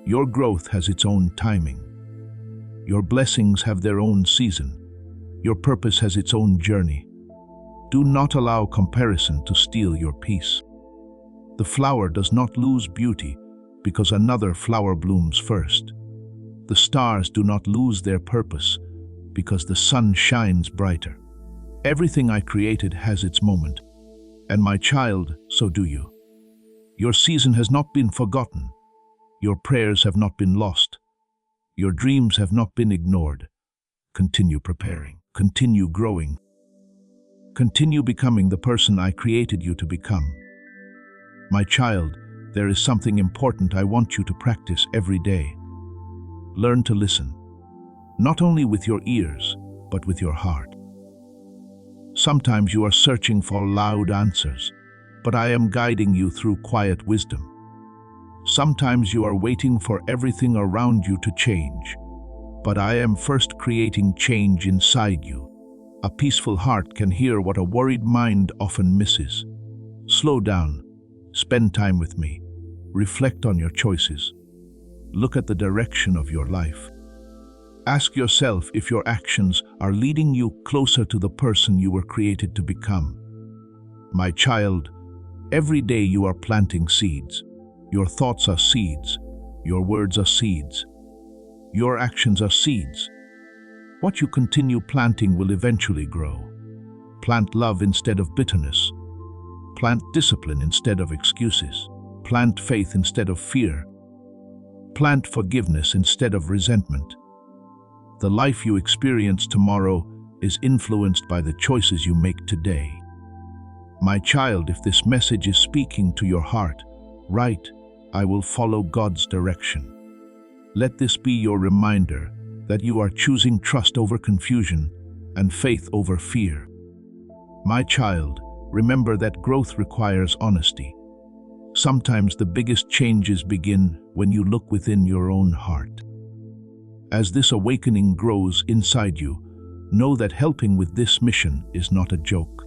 Your growth has its own timing. Your blessings have their own season. Your purpose has its own journey. Do not allow comparison to steal your peace. The flower does not lose beauty because another flower blooms first. The stars do not lose their purpose because the sun shines brighter. Everything I created has its moment, and my child, so do you. Your season has not been forgotten. Your prayers have not been lost. Your dreams have not been ignored. Continue preparing. Continue growing. Continue becoming the person I created you to become. My child, there is something important I want you to practice every day. Learn to listen, not only with your ears, but with your heart. Sometimes you are searching for loud answers, but I am guiding you through quiet wisdom. Sometimes you are waiting for everything around you to change, but I am first creating change inside you. A peaceful heart can hear what a worried mind often misses. Slow down, spend time with me, reflect on your choices. Look at the direction of your life. Ask yourself if your actions are leading you closer to the person you were created to become. My child, every day you are planting seeds. Your thoughts are seeds. Your words are seeds. Your actions are seeds. What you continue planting will eventually grow. Plant love instead of bitterness. Plant discipline instead of excuses. Plant faith instead of fear. Plant forgiveness instead of resentment. The life you experience tomorrow is influenced by the choices you make today. My child, if this message is speaking to your heart, write, I will follow God's direction. Let this be your reminder that you are choosing trust over confusion and faith over fear. My child, remember that growth requires honesty. Sometimes the biggest changes begin when you look within your own heart. As this awakening grows inside you, know that helping with this mission is not a joke.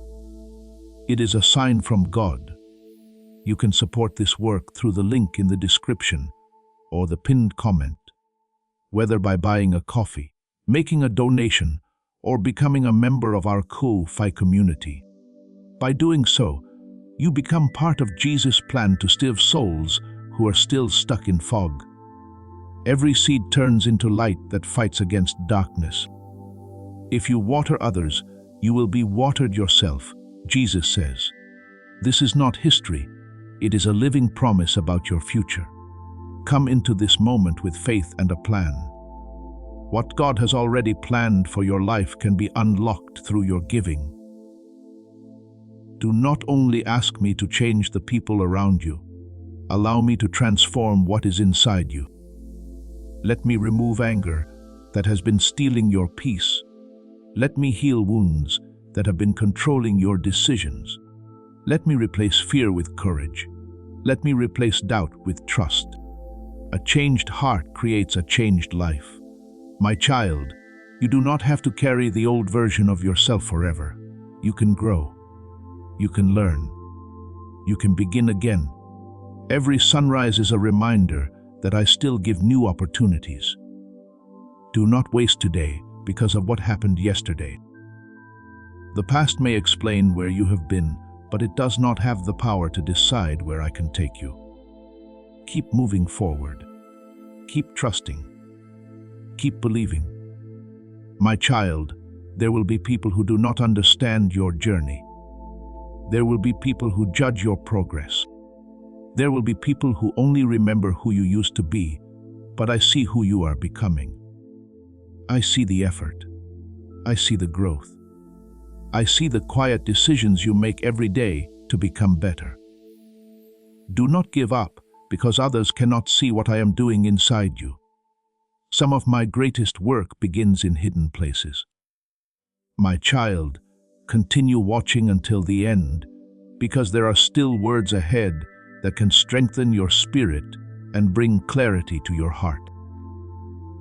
It is a sign from God. You can support this work through the link in the description or the pinned comment, whether by buying a coffee, making a donation, or becoming a member of our Ko-Fi community. By doing so, you become part of Jesus' plan to save souls who are still stuck in fog. Every seed turns into light that fights against darkness. If you water others, you will be watered yourself, Jesus says. This is not history. It is a living promise about your future. Come into this moment with faith and a plan. What God has already planned for your life can be unlocked through your giving. Do not only ask me to change the people around you. Allow me to transform what is inside you. Let me remove anger that has been stealing your peace. Let me heal wounds that have been controlling your decisions. Let me replace fear with courage. Let me replace doubt with trust. A changed heart creates a changed life. My child, you do not have to carry the old version of yourself forever. You can grow. You can learn. You can begin again. Every sunrise is a reminder that I still give new opportunities. Do not waste today because of what happened yesterday. The past may explain where you have been, but it does not have the power to decide where I can take you. Keep moving forward. Keep trusting. Keep believing. My child, there will be people who do not understand your journey. There will be people who judge your progress. There will be people who only remember who you used to be, but I see who you are becoming. I see the effort. I see the growth. I see the quiet decisions you make every day to become better. Do not give up because others cannot see what I am doing inside you. Some of my greatest work begins in hidden places. My child, continue watching until the end, because there are still words ahead that can strengthen your spirit and bring clarity to your heart.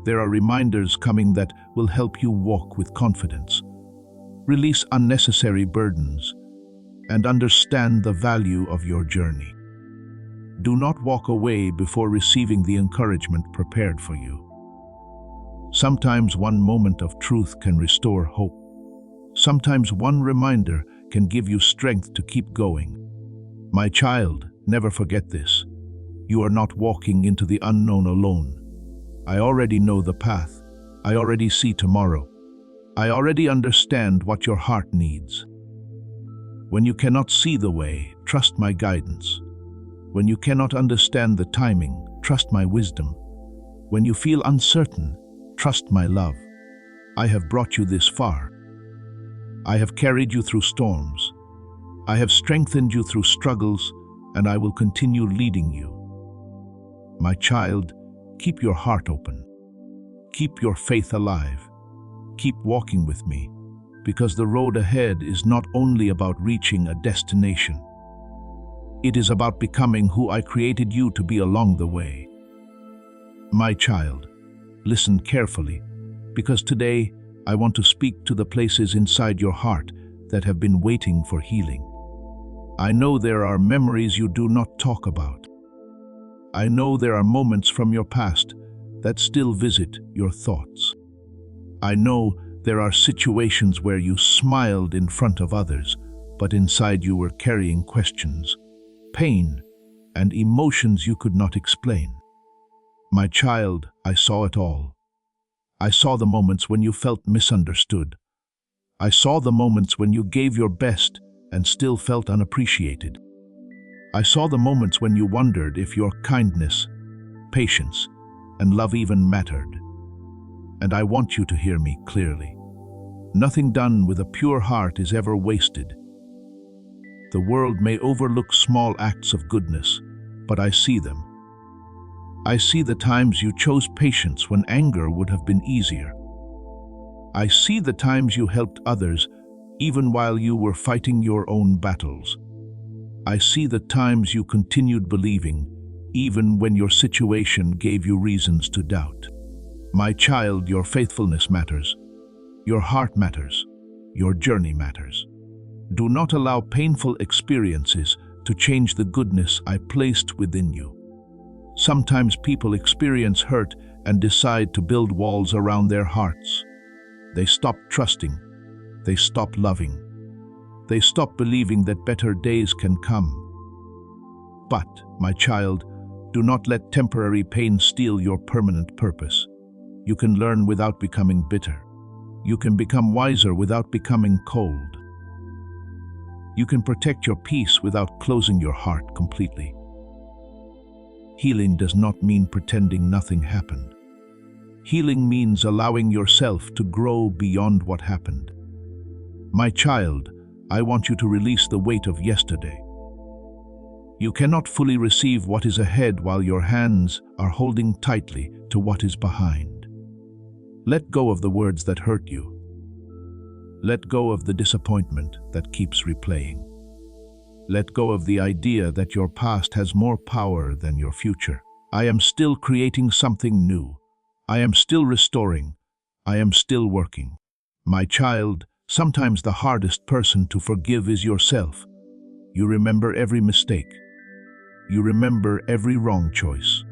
There are reminders coming that will help you walk with confidence, release unnecessary burdens, and understand the value of your journey. Do not walk away before receiving the encouragement prepared for you. Sometimes one moment of truth can restore hope. Sometimes one reminder can give you strength to keep going. My child, never forget this. You are not walking into the unknown alone. I already know the path. I already see tomorrow. I already understand what your heart needs. When you cannot see the way, trust my guidance. When you cannot understand the timing, trust my wisdom. When you feel uncertain, trust my love. I have brought you this far. I have carried you through storms. I have strengthened you through struggles, and I will continue leading you. My child, keep your heart open. Keep your faith alive. Keep walking with me, because the road ahead is not only about reaching a destination. It is about becoming who I created you to be along the way. My child, listen carefully, because today I want to speak to the places inside your heart that have been waiting for healing. I know there are memories you do not talk about. I know there are moments from your past that still visit your thoughts. I know there are situations where you smiled in front of others, but inside you were carrying questions, pain, and emotions you could not explain. My child, I saw it all. I saw the moments when you felt misunderstood. I saw the moments when you gave your best and still felt unappreciated. I saw the moments when you wondered if your kindness, patience, and love even mattered. And I want you to hear me clearly. Nothing done with a pure heart is ever wasted. The world may overlook small acts of goodness, but I see them. I see the times you chose patience when anger would have been easier. I see the times you helped others even while you were fighting your own battles. I see the times you continued believing even when your situation gave you reasons to doubt. My child, your faithfulness matters. Your heart matters. Your journey matters. Do not allow painful experiences to change the goodness I placed within you. Sometimes people experience hurt and decide to build walls around their hearts. They stop trusting. They stop loving. They stop believing that better days can come. But, my child, do not let temporary pain steal your permanent purpose. You can learn without becoming bitter. You can become wiser without becoming cold. You can protect your peace without closing your heart completely. Healing does not mean pretending nothing happened. Healing means allowing yourself to grow beyond what happened. My child, I want you to release the weight of yesterday. You cannot fully receive what is ahead while your hands are holding tightly to what is behind. Let go of the words that hurt you. Let go of the disappointment that keeps replaying. Let go of the idea that your past has more power than your future. I am still creating something new. I am still restoring. I am still working. My child, sometimes the hardest person to forgive is yourself, You remember every mistake. You remember every wrong choice.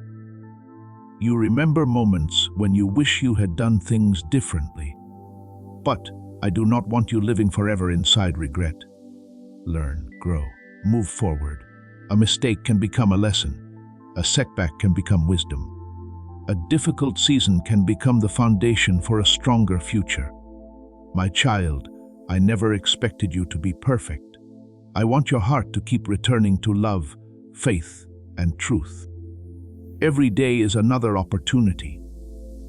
You remember moments when you wish you had done things differently. But I do not want you living forever inside regret. Learn, grow, move forward. A mistake can become a lesson. A setback can become wisdom. A difficult season can become the foundation for a stronger future. My child, I never expected you to be perfect. I want your heart to keep returning to love, faith, and truth. Every day is another opportunity,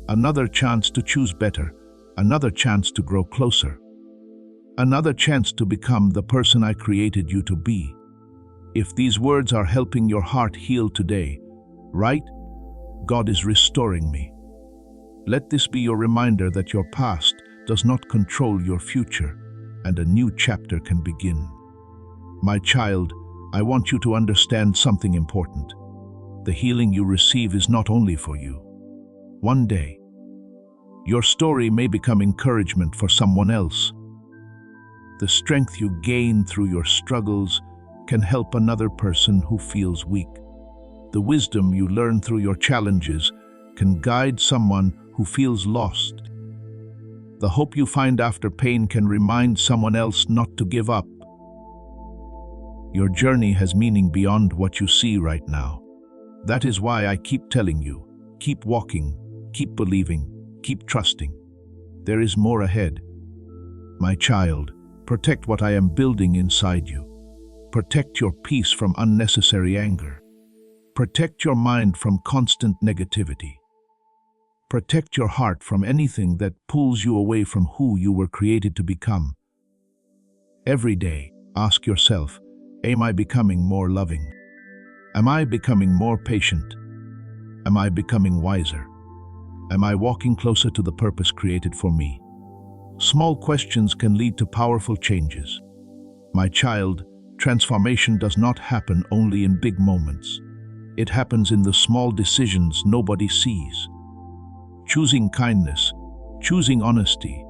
another chance to choose better, another chance to grow closer, another chance to become the person I created you to be. If these words are helping your heart heal today, right? God is restoring me. Let this be your reminder that your past does not control your future, and a new chapter can begin. My child, I want you to understand something important. The healing you receive is not only for you. One day, your story may become encouragement for someone else. The strength you gain through your struggles can help another person who feels weak. The wisdom you learn through your challenges can guide someone who feels lost. The hope you find after pain can remind someone else not to give up. Your journey has meaning beyond what you see right now. That is why I keep telling you, keep walking, keep believing, keep trusting. There is more ahead. My child, protect what I am building inside you. Protect your peace from unnecessary anger. Protect your mind from constant negativity. Protect your heart from anything that pulls you away from who you were created to become. Every day, ask yourself, am I becoming more loving? Am I becoming more patient? Am I becoming wiser? Am I walking closer to the purpose created for me? Small questions can lead to powerful changes. My child, transformation does not happen only in big moments. It happens in the small decisions nobody sees. Choosing kindness, choosing honesty,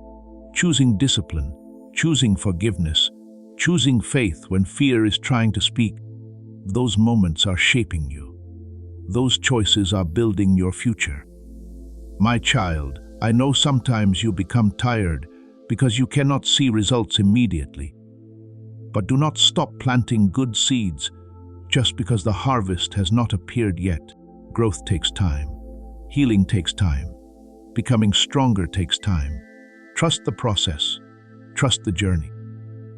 choosing discipline, choosing forgiveness, choosing faith when fear is trying to speak. Those moments are shaping you. Those choices are building your future. My child, I know sometimes you become tired because you cannot see results immediately. But do not stop planting good seeds just because the harvest has not appeared yet. Growth takes time. Healing takes time. Becoming stronger takes time. Trust the process. Trust the journey.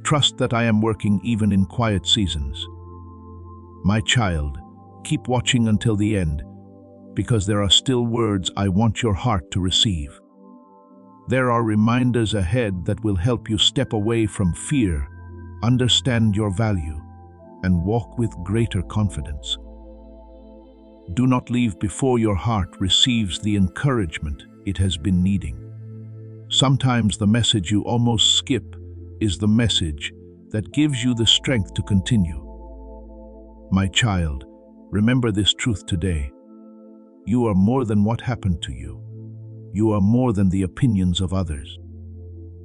Trust that I am working even in quiet seasons. My child, keep watching until the end, because there are still words I want your heart to receive. There are reminders ahead that will help you step away from fear, understand your value, and walk with greater confidence. Do not leave before your heart receives the encouragement it has been needing. Sometimes the message you almost skip is the message that gives you the strength to continue. My child, remember this truth today. You are more than what happened to you. You are more than the opinions of others.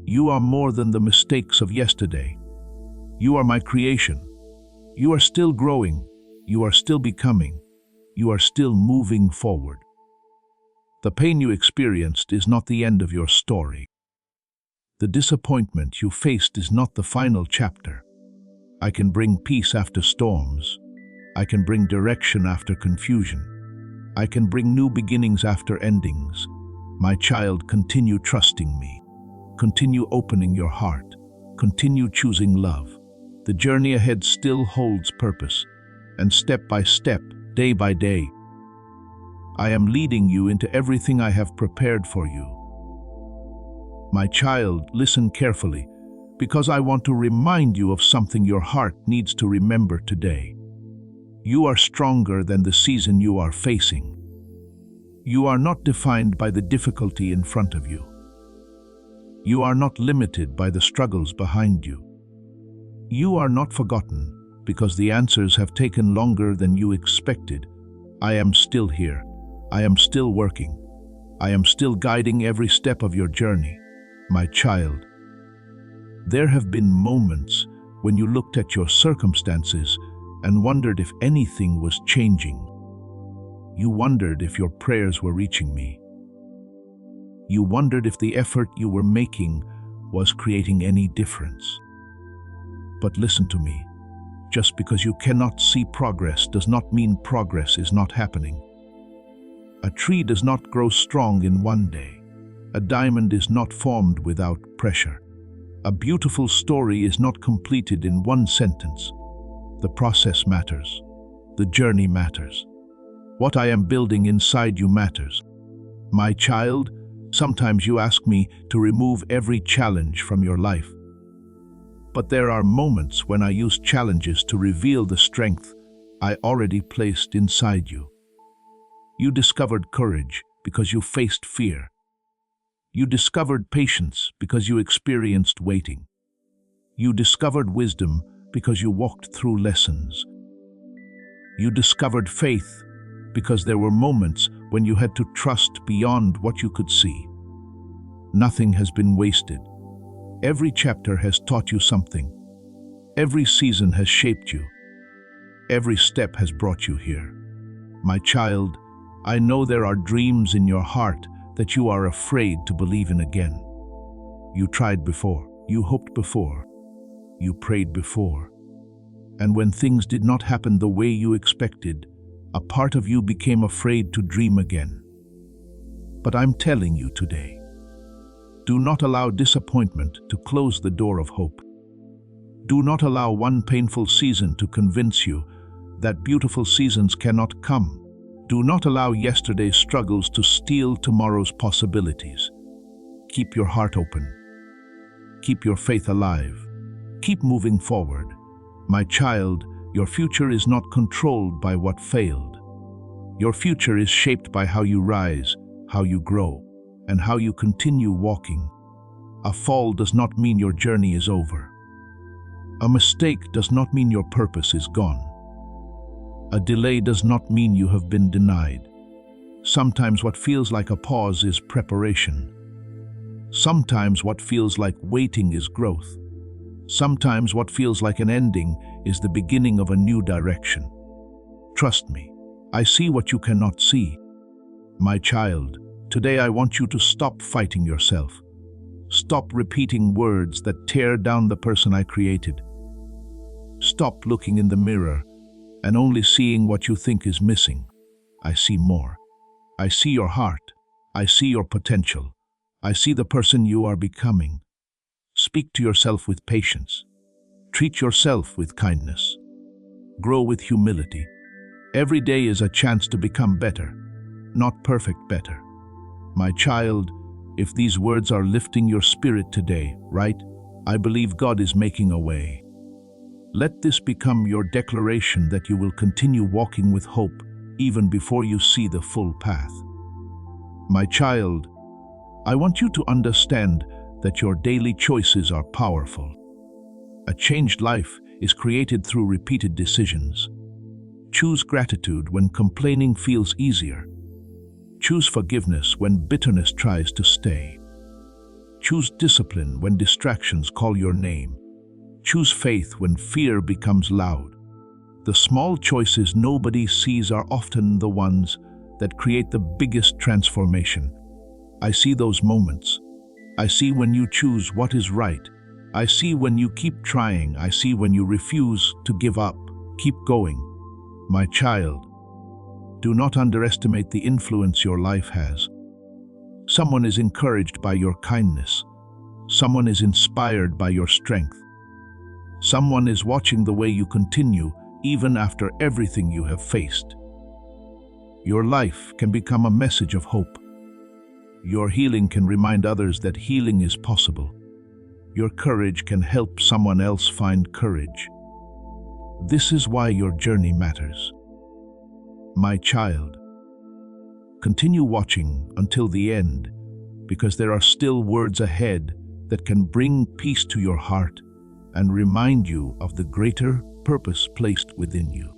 You are more than the mistakes of yesterday. You are my creation. You are still growing. You are still becoming. You are still moving forward. The pain you experienced is not the end of your story. The disappointment you faced is not the final chapter. I can bring peace after storms. I can bring direction after confusion. I can bring new beginnings after endings. My child, continue trusting me. Continue opening your heart. Continue choosing love. The journey ahead still holds purpose, and step by step, day by day, I am leading you into everything I have prepared for you. My child, listen carefully, because I want to remind you of something your heart needs to remember today. You are stronger than the season you are facing. You are not defined by the difficulty in front of you. You are not limited by the struggles behind you. You are not forgotten because the answers have taken longer than you expected. I am still here. I am still working. I am still guiding every step of your journey. My child, there have been moments when you looked at your circumstances and wondered if anything was changing. You wondered if your prayers were reaching me. You wondered if the effort you were making was creating any difference. But listen to me. Just because you cannot see progress does not mean progress is not happening. A tree does not grow strong in one day. A diamond is not formed without pressure. A beautiful story is not completed in one sentence. The process matters. The journey matters. What I am building inside you matters. My child, sometimes you ask me to remove every challenge from your life. But there are moments when I use challenges to reveal the strength I already placed inside you. You discovered courage because you faced fear. You discovered patience because you experienced waiting. You discovered wisdom because you walked through lessons. You discovered faith because there were moments when you had to trust beyond what you could see. Nothing has been wasted. Every chapter has taught you something. Every season has shaped you. Every step has brought you here. My child, I know there are dreams in your heart that you are afraid to believe in again. You tried before, you hoped before, you prayed before. And when things did not happen the way you expected, a part of you became afraid to dream again. But I'm telling you today, do not allow disappointment to close the door of hope. Do not allow one painful season to convince you that beautiful seasons cannot come. Do not allow yesterday's struggles to steal tomorrow's possibilities. Keep your heart open. Keep your faith alive. Keep moving forward. My child, your future is not controlled by what failed. Your future is shaped by how you rise, how you grow, and how you continue walking. A fall does not mean your journey is over. A mistake does not mean your purpose is gone. A delay does not mean you have been denied. Sometimes what feels like a pause is preparation. Sometimes what feels like waiting is growth. Sometimes what feels like an ending is the beginning of a new direction. Trust me, I see what you cannot see. My child, today I want you to stop fighting yourself. Stop repeating words that tear down the person I created. Stop looking in the mirror and only seeing what you think is missing. I see more. I see your heart. I see your potential. I see the person you are becoming. Speak to yourself with patience. Treat yourself with kindness. Grow with humility. Every day is a chance to become better, not perfect better. My child, if these words are lifting your spirit today, right? I believe God is making a way. Let this become your declaration that you will continue walking with hope even before you see the full path. My child, I want you to understand that your daily choices are powerful. A changed life is created through repeated decisions. Choose gratitude when complaining feels easier. Choose forgiveness when bitterness tries to stay. Choose discipline when distractions call your name. Choose faith when fear becomes loud. The small choices nobody sees are often the ones that create the biggest transformation. I see those moments. I see when you choose what is right. I see when you keep trying. I see when you refuse to give up. Keep going. My child, do not underestimate the influence your life has. Someone is encouraged by your kindness. Someone is inspired by your strength. Someone is watching the way you continue, even after everything you have faced. Your life can become a message of hope. Your healing can remind others that healing is possible. Your courage can help someone else find courage. This is why your journey matters. My child, continue watching until the end, because there are still words ahead that can bring peace to your heart and remind you of the greater purpose placed within you.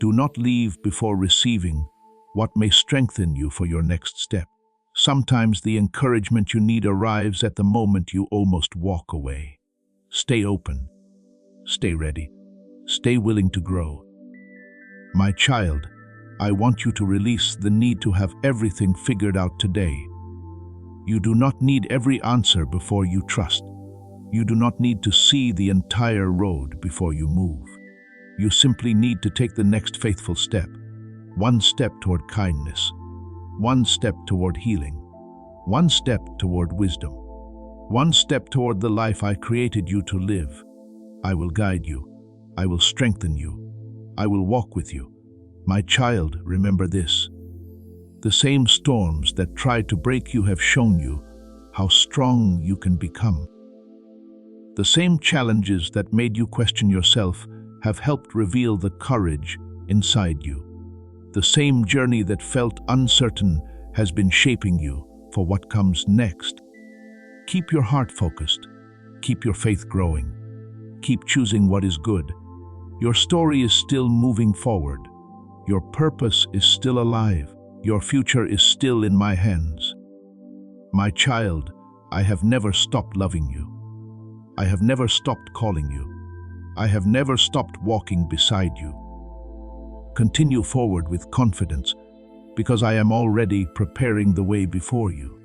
Do not leave before receiving what may strengthen you for your next step. Sometimes the encouragement you need arrives at the moment you almost walk away. Stay open. Stay ready. Stay willing to grow. My child, I want you to release the need to have everything figured out today. You do not need every answer before you trust. You do not need to see the entire road before you move. You simply need to take the next faithful step. One step toward kindness. One step toward healing. One step toward wisdom. One step toward the life I created you to live. I will guide you. I will strengthen you. I will walk with you. My child, remember this. The same storms that tried to break you have shown you how strong you can become. The same challenges that made you question yourself have helped reveal the courage inside you. The same journey that felt uncertain has been shaping you for what comes next. Keep your heart focused. Keep your faith growing. Keep choosing what is good. Your story is still moving forward. Your purpose is still alive. Your future is still in my hands. My child, I have never stopped loving you. I have never stopped calling you. I have never stopped walking beside you. Continue forward with confidence, because I am already preparing the way before you.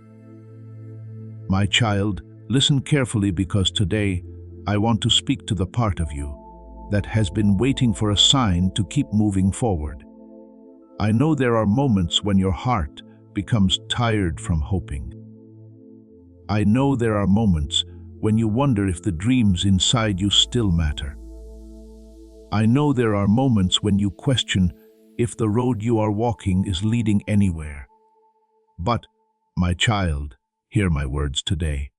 My child, listen carefully, because today I want to speak to the part of you that has been waiting for a sign to keep moving forward. I know there are moments when your heart becomes tired from hoping. I know there are moments when you wonder if the dreams inside you still matter. I know there are moments when you question if the road you are walking is leading anywhere. But, my child, hear my words today.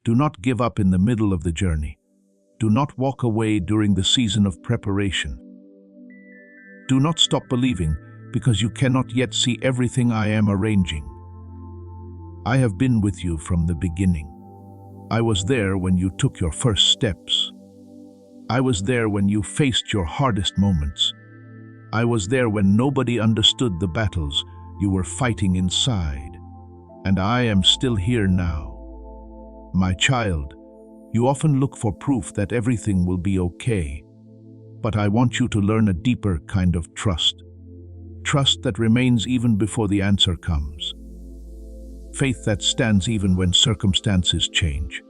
Do not give up in the middle of the journey. Do not walk away during the season of preparation. Do not stop believing because you cannot yet see everything I am arranging. I have been with you from the beginning. I was there when you took your first steps. I was there when you faced your hardest moments. I was there when nobody understood the battles you were fighting inside. And I am still here now. My child, you often look for proof that everything will be okay. But I want you to learn a deeper kind of trust. Trust that remains even before the answer comes. Faith that stands even when circumstances change.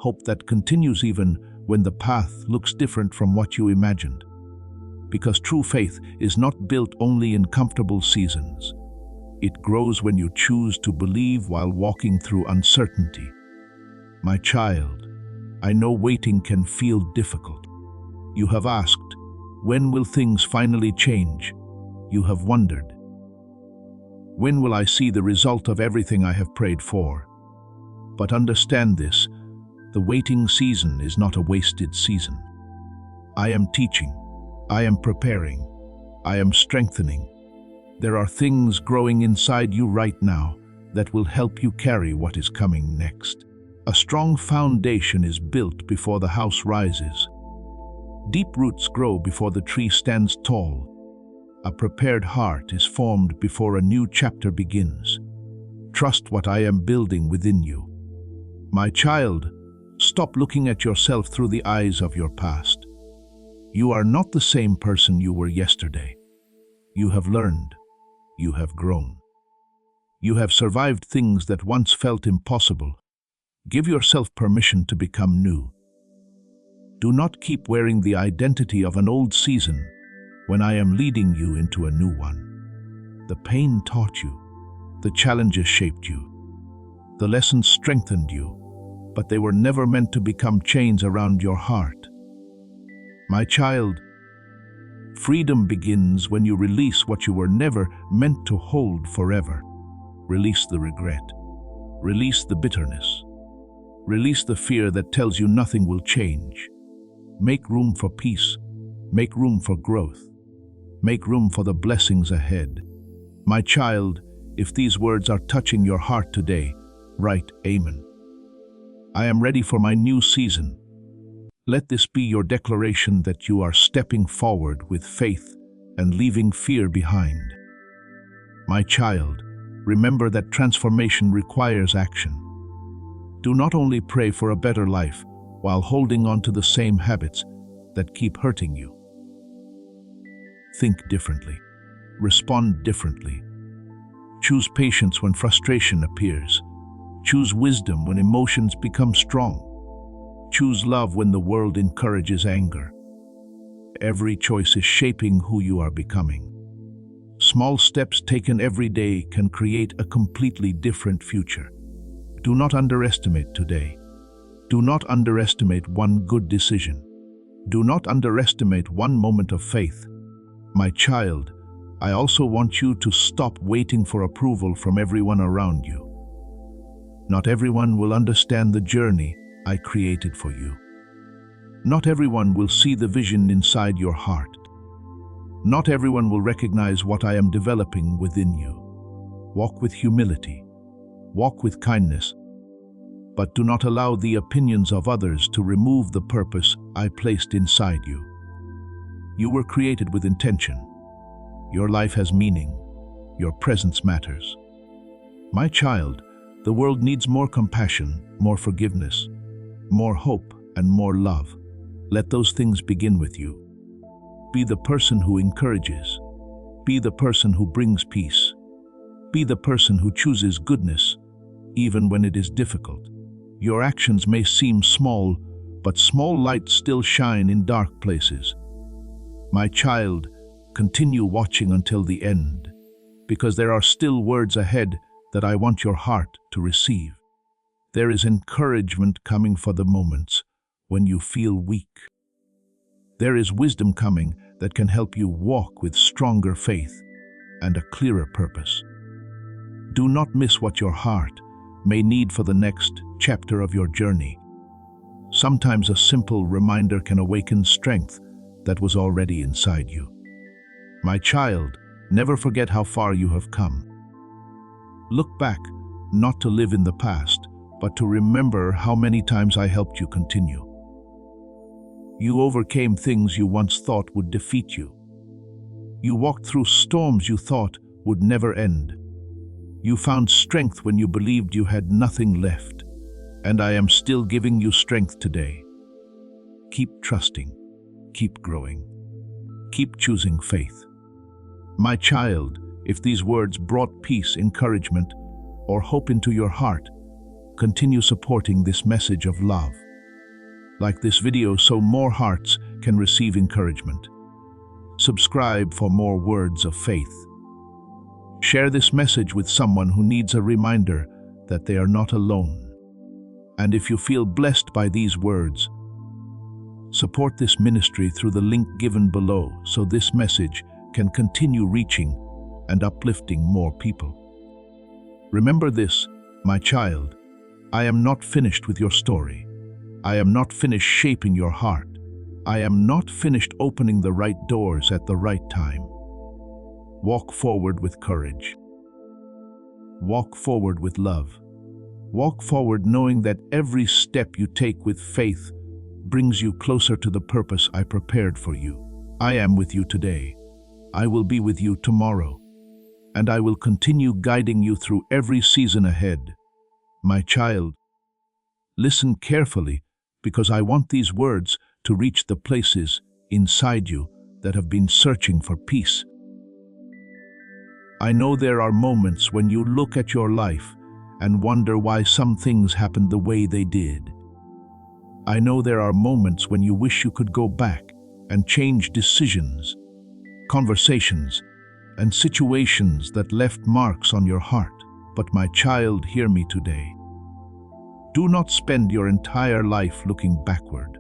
Hope that continues even when the path looks different from what you imagined. Because true faith is not built only in comfortable seasons. It grows when you choose to believe while walking through uncertainty. My child, I know waiting can feel difficult. You have asked, when will things finally change? You have wondered, when will I see the result of everything I have prayed for? But understand this, the waiting season is not a wasted season. I am teaching, I am preparing, I am strengthening. There are things growing inside you right now that will help you carry what is coming next. A strong foundation is built before the house rises. Deep roots grow before the tree stands tall. A prepared heart is formed before a new chapter begins. Trust what I am building within you. My child, stop looking at yourself through the eyes of your past. You are not the same person you were yesterday. You have learned. You have grown. You have survived things that once felt impossible. Give yourself permission to become new. Do not keep wearing the identity of an old season when I am leading you into a new one. The pain taught you. The challenges shaped you. The lessons strengthened you, but they were never meant to become chains around your heart. My child, freedom begins when you release what you were never meant to hold forever. Release the regret. Release the bitterness. Release the fear that tells you nothing will change. Make room for peace. Make room for growth. Make room for the blessings ahead. My child, if these words are touching your heart today, write Amen. I am ready for my new season. Let this be your declaration that you are stepping forward with faith and leaving fear behind. My child, remember that transformation requires action. Do not only pray for a better life, while holding on to the same habits that keep hurting you. Think differently. Respond differently. Choose patience when frustration appears. Choose wisdom when emotions become strong. Choose love when the world encourages anger. Every choice is shaping who you are becoming. Small steps taken every day can create a completely different future. Do not underestimate today. Do not underestimate one good decision. Do not underestimate one moment of faith. My child, I also want you to stop waiting for approval from everyone around you. Not everyone will understand the journey I created for you. Not everyone will see the vision inside your heart. Not everyone will recognize what I am developing within you. Walk with humility. Walk with kindness. But do not allow the opinions of others to remove the purpose I placed inside you. You were created with intention. Your life has meaning. Your presence matters. My child, the world needs more compassion, more forgiveness, more hope, and more love. Let those things begin with you. Be the person who encourages. Be the person who brings peace. Be the person who chooses goodness, even when it is difficult. Your actions may seem small, but small lights still shine in dark places. My child, continue watching until the end, because there are still words ahead that I want your heart to receive. There is encouragement coming for the moments when you feel weak. There is wisdom coming that can help you walk with stronger faith and a clearer purpose. Do not miss what your heart may need for the next chapter of your journey. Sometimes a simple reminder can awaken strength that was already inside you. My child, never forget how far you have come. Look back, not to live in the past, but to remember how many times I helped you continue. You overcame things you once thought would defeat you. You walked through storms you thought would never end. You found strength when you believed you had nothing left, and I am still giving you strength today. Keep trusting, keep growing, keep choosing faith. My child, if these words brought peace, encouragement, or hope into your heart, continue supporting this message of love. Like this video so more hearts can receive encouragement. Subscribe for more words of faith. Share this message with someone who needs a reminder that they are not alone. And if you feel blessed by these words, support this ministry through the link given below so this message can continue reaching and uplifting more people. Remember this, my child, I am not finished with your story. I am not finished shaping your heart. I am not finished opening the right doors at the right time. Walk forward with courage. Walk forward with love. Walk forward knowing that every step you take with faith brings you closer to the purpose I prepared for you. I am with you today. I will be with you tomorrow. And I will continue guiding you through every season ahead. My child, listen carefully because I want these words to reach the places inside you that have been searching for peace. I know there are moments when you look at your life and wonder why some things happened the way they did. I know there are moments when you wish you could go back and change decisions, conversations, and situations that left marks on your heart. But my child, hear me today. Do not spend your entire life looking backward.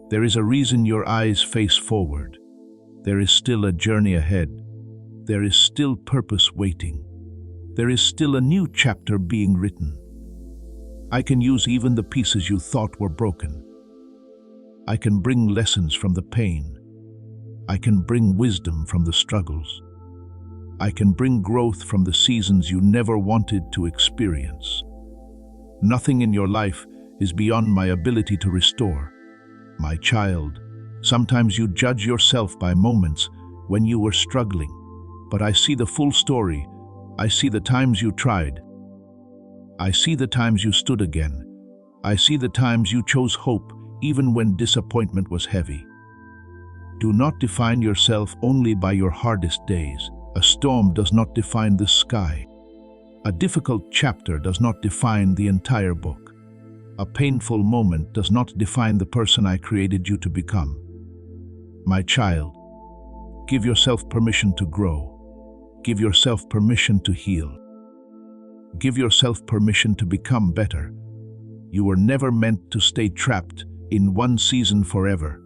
There is a reason your eyes face forward. There is still a journey ahead. There is still purpose waiting. There is still a new chapter being written. I can use even the pieces you thought were broken. I can bring lessons from the pain. I can bring wisdom from the struggles. I can bring growth from the seasons you never wanted to experience. Nothing in your life is beyond my ability to restore. My child, sometimes you judge yourself by moments when you were struggling, but I see the full story. I see the times you tried. I see the times you stood again. I see the times you chose hope even when disappointment was heavy. Do not define yourself only by your hardest days. A storm does not define the sky. A difficult chapter does not define the entire book. A painful moment does not define the person I created you to become. My child, give yourself permission to grow. Give yourself permission to heal. Give yourself permission to become better. You were never meant to stay trapped in one season forever.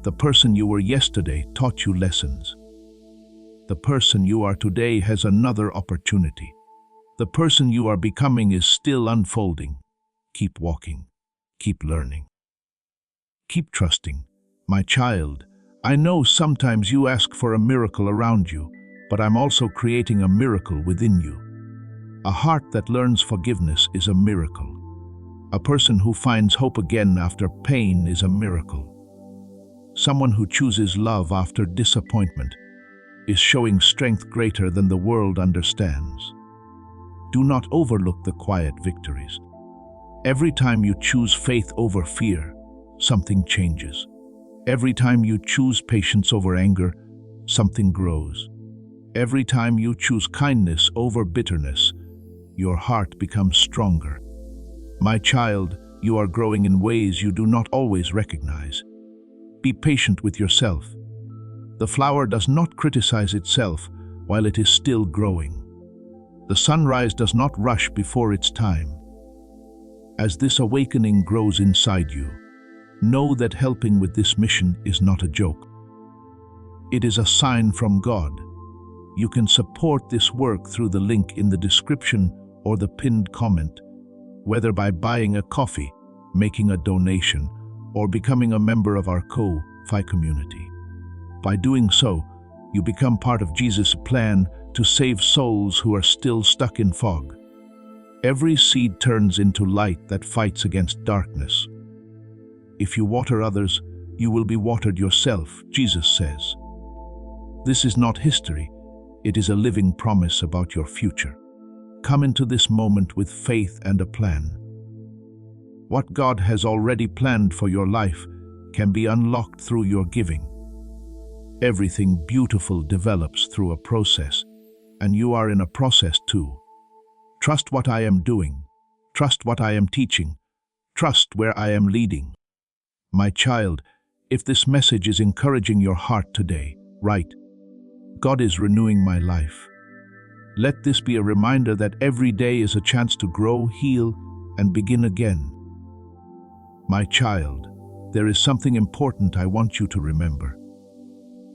The person you were yesterday taught you lessons. The person you are today has another opportunity. The person you are becoming is still unfolding. Keep walking. Keep learning. Keep trusting. My child, I know sometimes you ask for a miracle around you, but I'm also creating a miracle within you. A heart that learns forgiveness is a miracle. A person who finds hope again after pain is a miracle. Someone who chooses love after disappointment is showing strength greater than the world understands. Do not overlook the quiet victories. Every time you choose faith over fear, something changes. Every time you choose patience over anger, something grows. Every time you choose kindness over bitterness, your heart becomes stronger. My child, you are growing in ways you do not always recognize. Be patient with yourself. The flower does not criticize itself while it is still growing. The sunrise does not rush before its time. As this awakening grows inside you, know that helping with this mission is not a joke. It is a sign from God. You can support this work through the link in the description or the pinned comment, whether by buying a coffee, making a donation, or becoming a member of our Ko-Fi community. By doing so, you become part of Jesus' plan to save souls who are still stuck in fog. Every seed turns into light that fights against darkness. If you water others, you will be watered yourself, Jesus says. This is not history, it is a living promise about your future. Come into this moment with faith and a plan. What God has already planned for your life can be unlocked through your giving. Everything beautiful develops through a process, and you are in a process too. Trust what I am doing. Trust what I am teaching. Trust where I am leading. My child, if this message is encouraging your heart today, write, God is renewing my life. Let this be a reminder that every day is a chance to grow, heal, and begin again. My child, there is something important I want you to remember.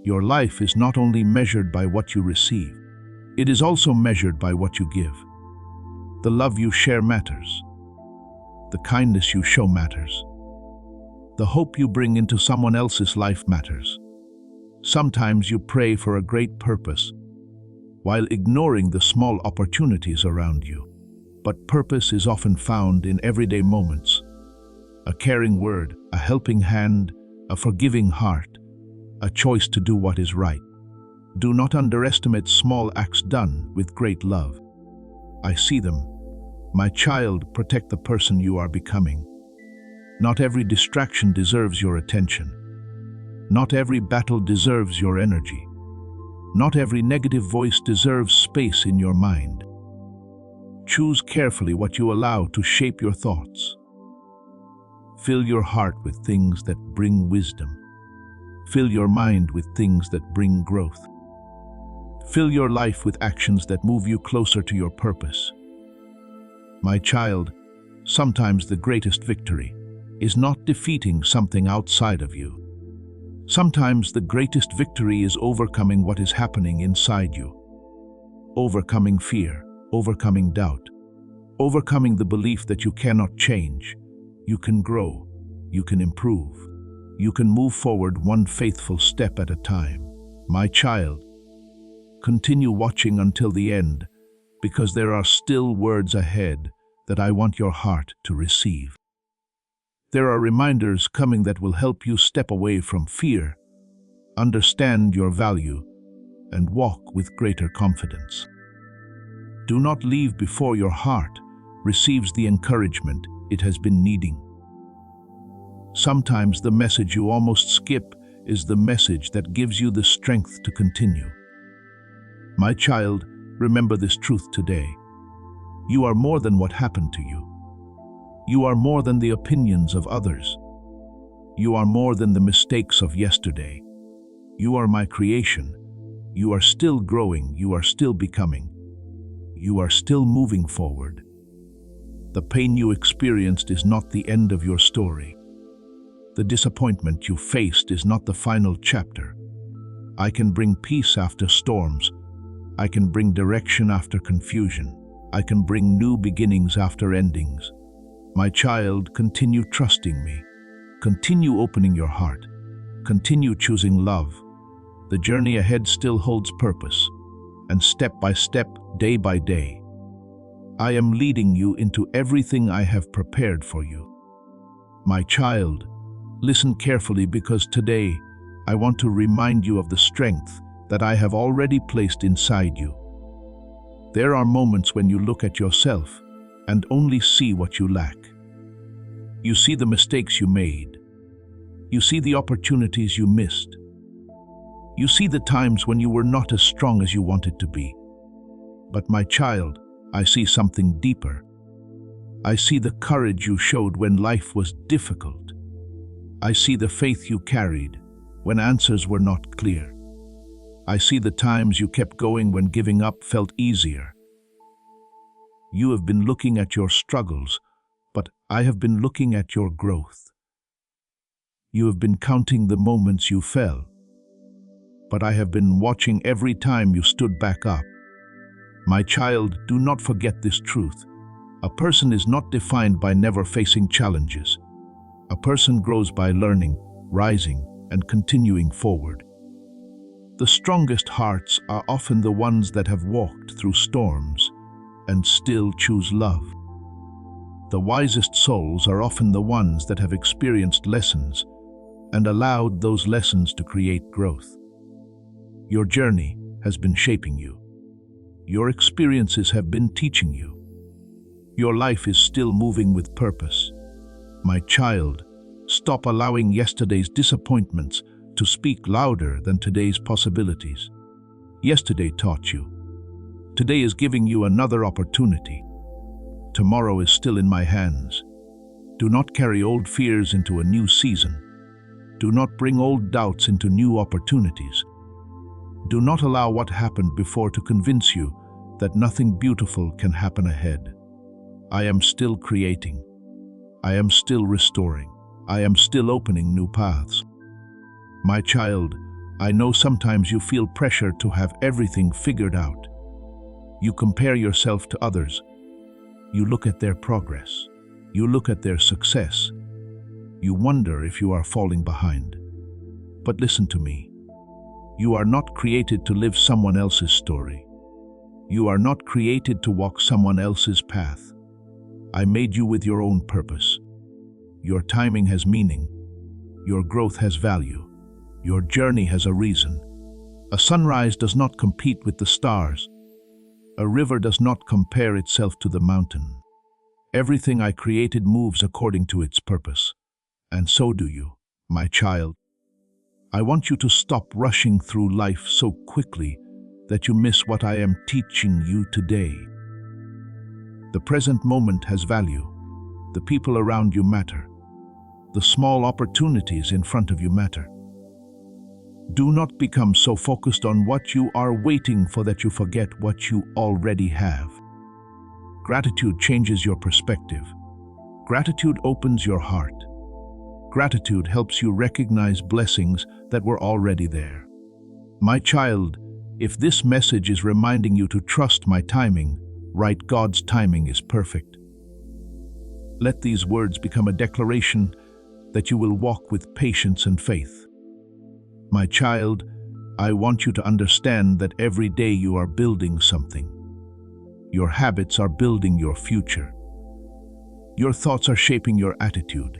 Your life is not only measured by what you receive, it is also measured by what you give. The love you share matters. The kindness you show matters. The hope you bring into someone else's life matters. Sometimes you pray for a great purpose, while ignoring the small opportunities around you. But purpose is often found in everyday moments. A caring word, a helping hand, a forgiving heart, a choice to do what is right. Do not underestimate small acts done with great love. I see them. My child, protect the person you are becoming. Not every distraction deserves your attention. Not every battle deserves your energy. Not every negative voice deserves space in your mind. Choose carefully what you allow to shape your thoughts. Fill your heart with things that bring wisdom. Fill your mind with things that bring growth. Fill your life with actions that move you closer to your purpose. My child, sometimes the greatest victory is not defeating something outside of you. Sometimes the greatest victory is overcoming what is happening inside you. Overcoming fear, overcoming doubt, overcoming the belief that you cannot change. You can grow, you can improve, you can move forward one faithful step at a time. My child, continue watching until the end, because there are still words ahead that I want your heart to receive. There are reminders coming that will help you step away from fear, understand your value, and walk with greater confidence. Do not leave before your heart receives the encouragement it has been needing. Sometimes the message you almost skip is the message that gives you the strength to continue. My child, remember this truth today. You are more than what happened to you. You are more than the opinions of others. You are more than the mistakes of yesterday. You are my creation. You are still growing. You are still becoming. You are still moving forward. The pain you experienced is not the end of your story. The disappointment you faced is not the final chapter. I can bring peace after storms. I can bring direction after confusion. I can bring new beginnings after endings. My child, continue trusting me. Continue opening your heart. Continue choosing love. The journey ahead still holds purpose, and step by step, day by day, I am leading you into everything I have prepared for you. My child, listen carefully, because today I want to remind you of the strength that I have already placed inside you. There are moments when you look at yourself and only see what you lack. You see the mistakes you made. You see the opportunities you missed. You see the times when you were not as strong as you wanted to be. But my child, I see something deeper. I see the courage you showed when life was difficult. I see the faith you carried when answers were not clear. I see the times you kept going when giving up felt easier. You have been looking at your struggles, but I have been looking at your growth. You have been counting the moments you fell, but I have been watching every time you stood back up. My child, do not forget this truth. A person is not defined by never facing challenges. A person grows by learning, rising, and continuing forward. The strongest hearts are often the ones that have walked through storms and still choose love. The wisest souls are often the ones that have experienced lessons and allowed those lessons to create growth. Your journey has been shaping you. Your experiences have been teaching you. Your life is still moving with purpose. My child, stop allowing yesterday's disappointments to speak louder than today's possibilities. Yesterday taught you. Today is giving you another opportunity. Tomorrow is still in my hands. Do not carry old fears into a new season. Do not bring old doubts into new opportunities. Do not allow what happened before to convince you that nothing beautiful can happen ahead. I am still creating. I am still restoring. I am still opening new paths. My child, I know sometimes you feel pressure to have everything figured out. You compare yourself to others. You look at their progress. You look at their success. You wonder if you are falling behind. But listen to me. You are not created to live someone else's story. You are not created to walk someone else's path. I made you with your own purpose. Your timing has meaning. Your growth has value. Your journey has a reason. A sunrise does not compete with the stars. A river does not compare itself to the mountain. Everything I created moves according to its purpose. And so do you, my child. I want you to stop rushing through life so quickly that you miss what I am teaching you today. The present moment has value. The people around you matter. The small opportunities in front of you matter. Do not become so focused on what you are waiting for that you forget what you already have. Gratitude changes your perspective. Gratitude opens your heart. Gratitude helps you recognize blessings that were already there. My child, if this message is reminding you to trust my timing, write God's timing is perfect. Let these words become a declaration that you will walk with patience and faith. My child, I want you to understand that every day you are building something. Your habits are building your future. Your thoughts are shaping your attitude.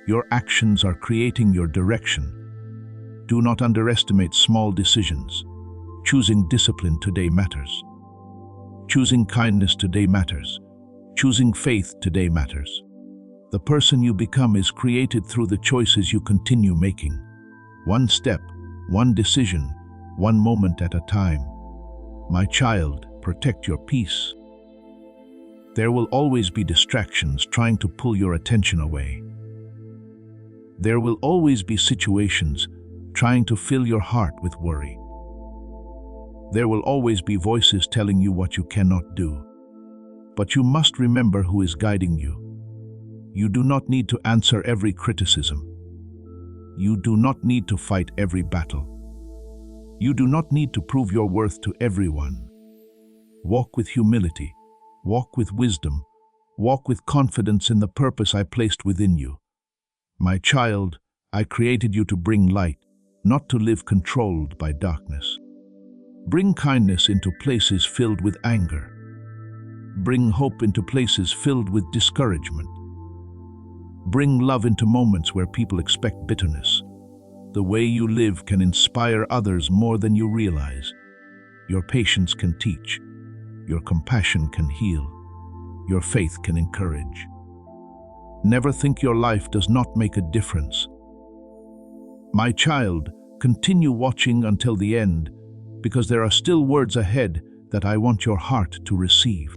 Your actions are creating your direction. Do not underestimate small decisions. Choosing discipline today matters. Choosing kindness today matters. Choosing faith today matters. The person you become is created through the choices you continue making. One step, one decision, one moment at a time. My child, protect your peace. There will always be distractions trying to pull your attention away. There will always be situations trying to fill your heart with worry. There will always be voices telling you what you cannot do. But you must remember who is guiding you. You do not need to answer every criticism. You do not need to fight every battle. You do not need to prove your worth to everyone. Walk with humility. Walk with wisdom. Walk with confidence in the purpose I placed within you. My child, I created you to bring light, not to live controlled by darkness. Bring kindness into places filled with anger. Bring hope into places filled with discouragement. Bring love into moments where people expect bitterness. The way you live can inspire others more than you realize. Your patience can teach. Your compassion can heal. Your faith can encourage. Never think your life does not make a difference. My child, continue watching until the end, because there are still words ahead that I want your heart to receive.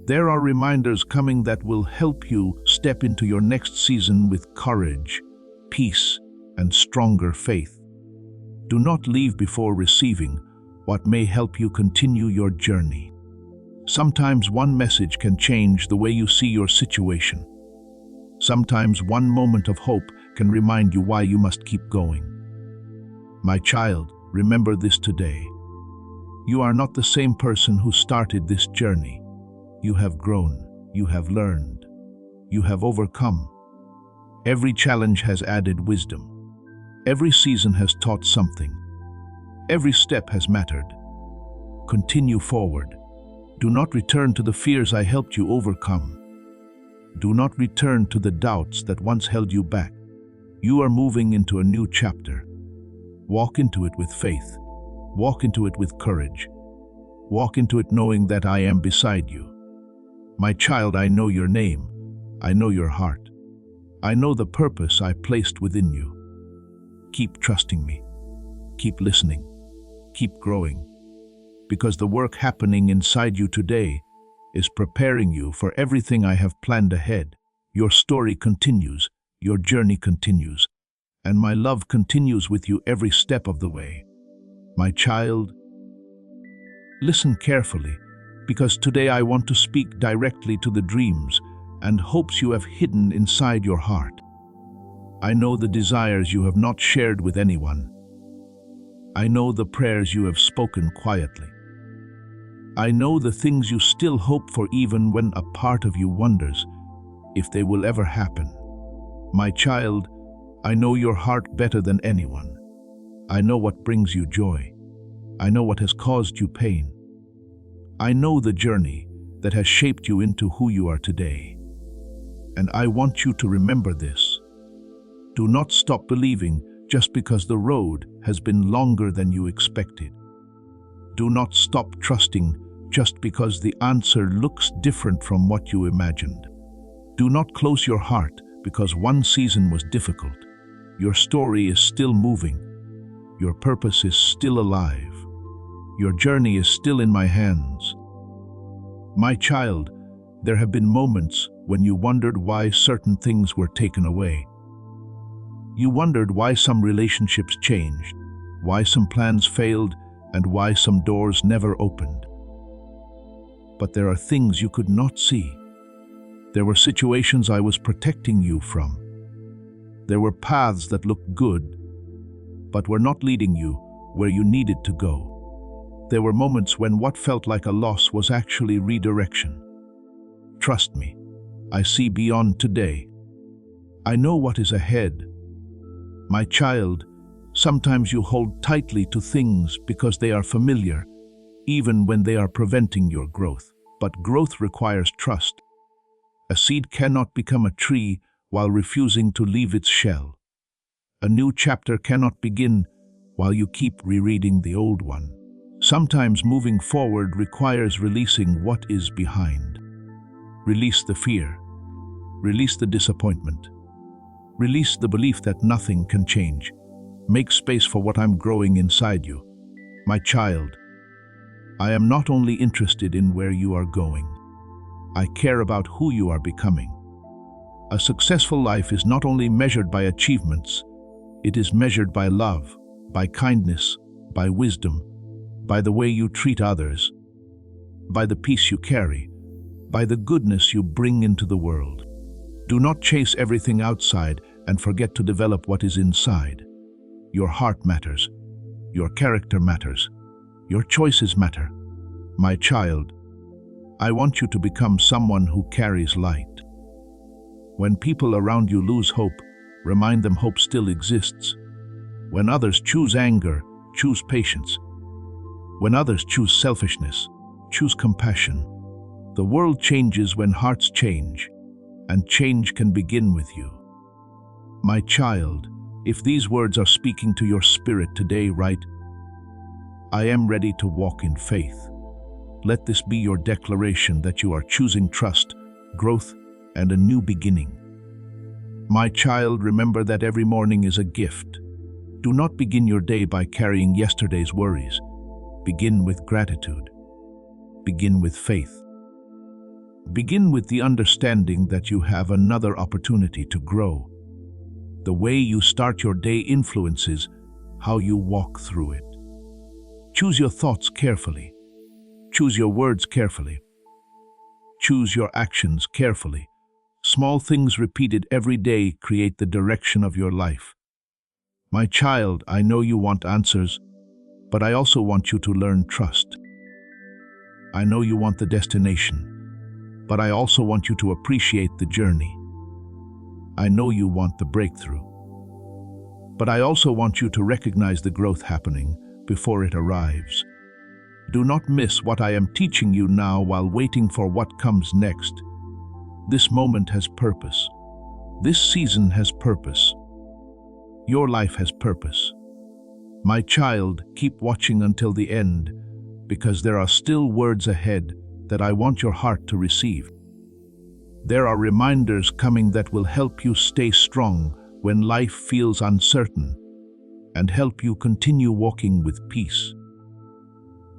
There are reminders coming that will help you step into your next season with courage, peace, and stronger faith. Do not leave before receiving what may help you continue your journey. Sometimes one message can change the way you see your situation. Sometimes one moment of hope can remind you why you must keep going. My child, remember this today. You are not the same person who started this journey. You have grown, you have learned, you have overcome. Every challenge has added wisdom. Every season has taught something. Every step has mattered. Continue forward. Do not return to the fears I helped you overcome. Do not return to the doubts that once held you back. You are moving into a new chapter. Walk into it with faith. Walk into it with courage. Walk into it knowing that I am beside you. My child, I know your name. I know your heart. I know the purpose I placed within you. Keep trusting me. Keep listening. Keep growing. Because the work happening inside you today is preparing you for everything I have planned ahead. Your story continues. Your journey continues. And my love continues with you every step of the way. My child, listen carefully, because today I want to speak directly to the dreams and hopes you have hidden inside your heart. I know the desires you have not shared with anyone. I know the prayers you have spoken quietly. I know the things you still hope for even when a part of you wonders if they will ever happen. My child, I know your heart better than anyone. I know what brings you joy. I know what has caused you pain. I know the journey that has shaped you into who you are today. And I want you to remember this. Do not stop believing just because the road has been longer than you expected. Do not stop trusting just because the answer looks different from what you imagined. Do not close your heart because one season was difficult. Your story is still moving. Your purpose is still alive. Your journey is still in my hands. My child, there have been moments when you wondered why certain things were taken away. You wondered why some relationships changed, why some plans failed, and why some doors never opened. But there are things you could not see. There were situations I was protecting you from. There were paths that looked good, but were not leading you where you needed to go. There were moments when what felt like a loss was actually redirection. Trust me, I see beyond today. I know what is ahead. My child, sometimes you hold tightly to things because they are familiar, even when they are preventing your growth. But growth requires trust. A seed cannot become a tree while refusing to leave its shell. A new chapter cannot begin while you keep rereading the old one. Sometimes moving forward requires releasing what is behind. Release the fear. Release the disappointment. Release the belief that nothing can change. Make space for what I'm growing inside you. My child, I am not only interested in where you are going. I care about who you are becoming. A successful life is not only measured by achievements, it is measured by love, by kindness, by wisdom, by the way you treat others, by the peace you carry, by the goodness you bring into the world. Do not chase everything outside and forget to develop what is inside. Your heart matters. Your character matters. Your choices matter. My child, I want you to become someone who carries light. When people around you lose hope, remind them hope still exists. When others choose anger, choose patience. When others choose selfishness, choose compassion. The world changes when hearts change, and change can begin with you. My child, if these words are speaking to your spirit today, write, I am ready to walk in faith. Let this be your declaration that you are choosing trust, growth, and a new beginning. My child, remember that every morning is a gift. Do not begin your day by carrying yesterday's worries. Begin with gratitude. Begin with faith. Begin with the understanding that you have another opportunity to grow. The way you start your day influences how you walk through it. Choose your thoughts carefully. Choose your words carefully. Choose your actions carefully. Small things repeated every day create the direction of your life. My child, I know you want answers, but I also want you to learn trust. I know you want the destination, but I also want you to appreciate the journey. I know you want the breakthrough, but I also want you to recognize the growth happening before it arrives. Do not miss what I am teaching you now while waiting for what comes next. This moment has purpose. This season has purpose. Your life has purpose. My child, keep watching until the end, because there are still words ahead that I want your heart to receive. There are reminders coming that will help you stay strong when life feels uncertain and help you continue walking with peace.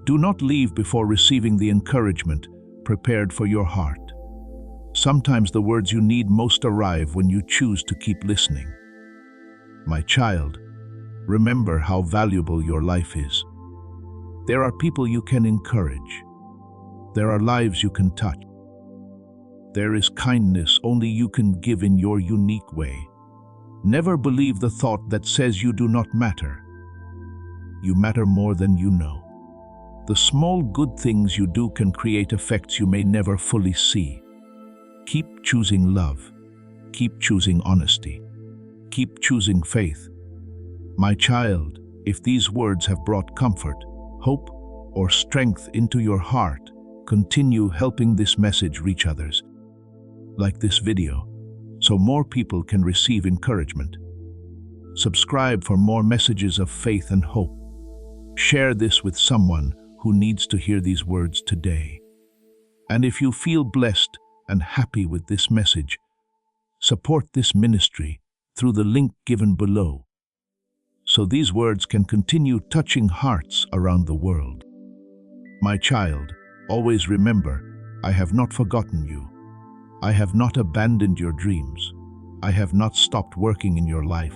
Do not leave before receiving the encouragement prepared for your heart. Sometimes the words you need most arrive when you choose to keep listening. My child, remember how valuable your life is. There are people you can encourage. There are lives you can touch. There is kindness only you can give in your unique way. Never believe the thought that says you do not matter. You matter more than you know. The small good things you do can create effects you may never fully see. Keep choosing love. Keep choosing honesty. Keep choosing faith. My child, if these words have brought comfort, hope, or strength into your heart, continue helping this message reach others. Like this video, so more people can receive encouragement. Subscribe for more messages of faith and hope. Share this with someone who needs to hear these words today. And if you feel blessed and happy with this message, support this ministry through the link given below, so these words can continue touching hearts around the world. My child, always remember, I have not forgotten you. I have not abandoned your dreams. I have not stopped working in your life.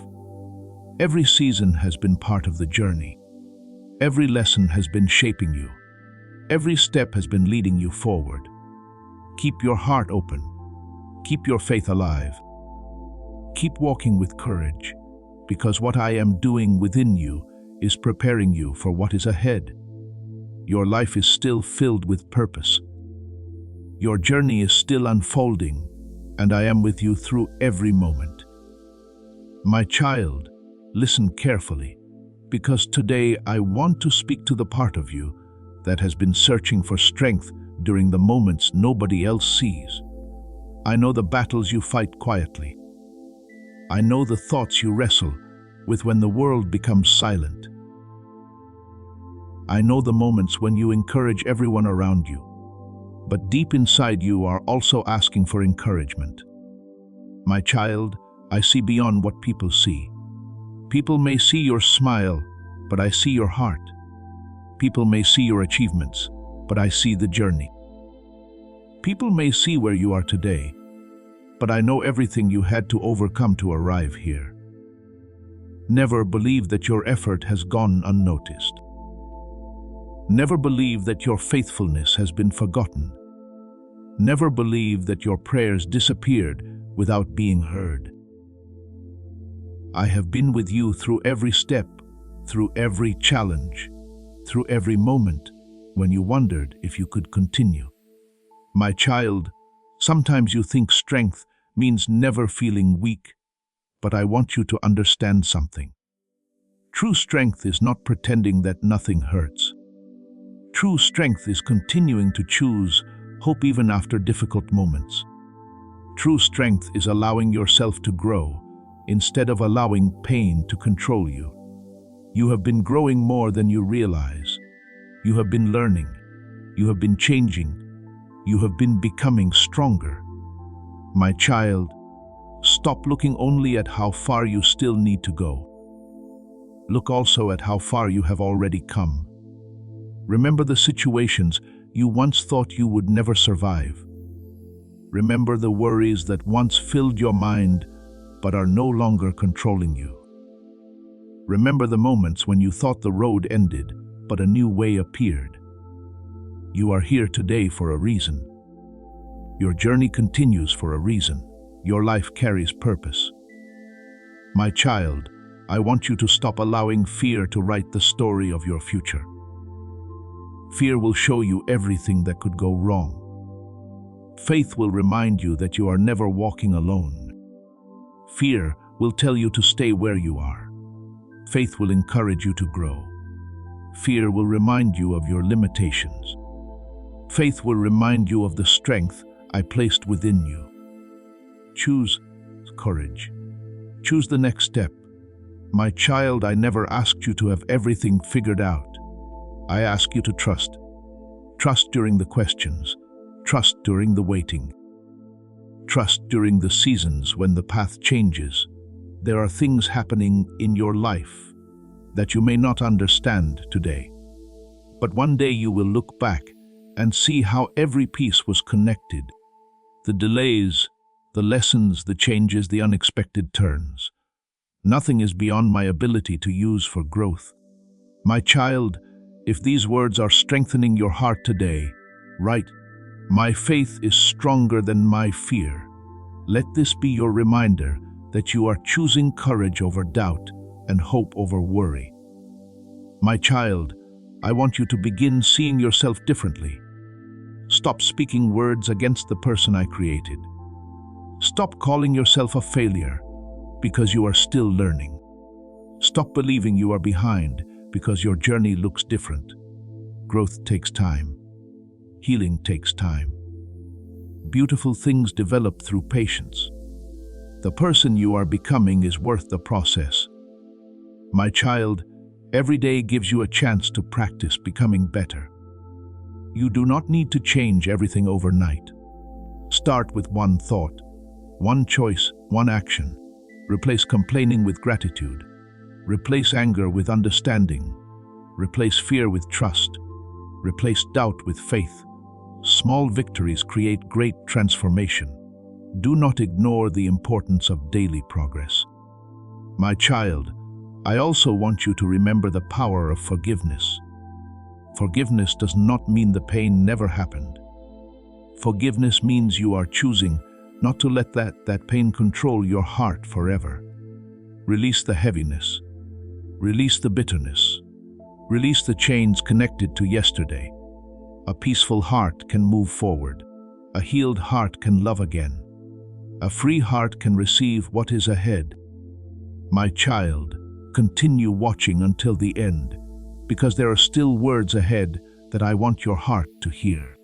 Every season has been part of the journey. Every lesson has been shaping you. Every step has been leading you forward. Keep your heart open. Keep your faith alive. Keep walking with courage, because what I am doing within you is preparing you for what is ahead. Your life is still filled with purpose. Your journey is still unfolding, and I am with you through every moment. My child, listen carefully, because today I want to speak to the part of you that has been searching for strength during the moments nobody else sees. I know the battles you fight quietly. I know the thoughts you wrestle with when the world becomes silent. I know the moments when you encourage everyone around you, but deep inside you are also asking for encouragement. My child, I see beyond what people see. People may see your smile, but I see your heart. People may see your achievements, but I see the journey. People may see where you are today, but I know everything you had to overcome to arrive here. Never believe that your effort has gone unnoticed. Never believe that your faithfulness has been forgotten. Never believe that your prayers disappeared without being heard. I have been with you through every step, through every challenge, through every moment when you wondered if you could continue. My child, sometimes you think strength means never feeling weak, but I want you to understand something. True strength is not pretending that nothing hurts. True strength is continuing to choose hope even after difficult moments. True strength is allowing yourself to grow instead of allowing pain to control you. You have been growing more than you realize. You have been learning. You have been changing. You have been becoming stronger. My child, stop looking only at how far you still need to go. Look also at how far you have already come. Remember the situations you once thought you would never survive. Remember the worries that once filled your mind but are no longer controlling you. Remember the moments when you thought the road ended but a new way appeared. You are here today for a reason. Your journey continues for a reason. Your life carries purpose. My child, I want you to stop allowing fear to write the story of your future. Fear will show you everything that could go wrong. Faith will remind you that you are never walking alone. Fear will tell you to stay where you are. Faith will encourage you to grow. Fear will remind you of your limitations. Faith will remind you of the strength I placed within you. Choose courage. Choose the next step. My child, I never asked you to have everything figured out. I ask you to trust. Trust during the questions. Trust during the waiting. Trust during the seasons when the path changes. There are things happening in your life that you may not understand today. But one day you will look back and see how every piece was connected. The delays, the lessons, the changes, the unexpected turns. Nothing is beyond my ability to use for growth. My child, if these words are strengthening your heart today, write, "My faith is stronger than my fear." Let this be your reminder that you are choosing courage over doubt and hope over worry. My child, I want you to begin seeing yourself differently. Stop speaking words against the person I created. Stop calling yourself a failure because you are still learning. Stop believing you are behind because your journey looks different. Growth takes time. Healing takes time. Beautiful things develop through patience. The person you are becoming is worth the process. My child, every day gives you a chance to practice becoming better. You do not need to change everything overnight. Start with one thought, one choice, one action. Replace complaining with gratitude. Replace anger with understanding. Replace fear with trust. Replace doubt with faith. Small victories create great transformation. Do not ignore the importance of daily progress. My child, I also want you to remember the power of forgiveness. Forgiveness does not mean the pain never happened. Forgiveness means you are choosing not to let that pain control your heart forever. Release the heaviness. Release the bitterness. Release the chains connected to yesterday. A peaceful heart can move forward. A healed heart can love again. A free heart can receive what is ahead. My child, continue watching until the end, because there are still words ahead that I want your heart to hear.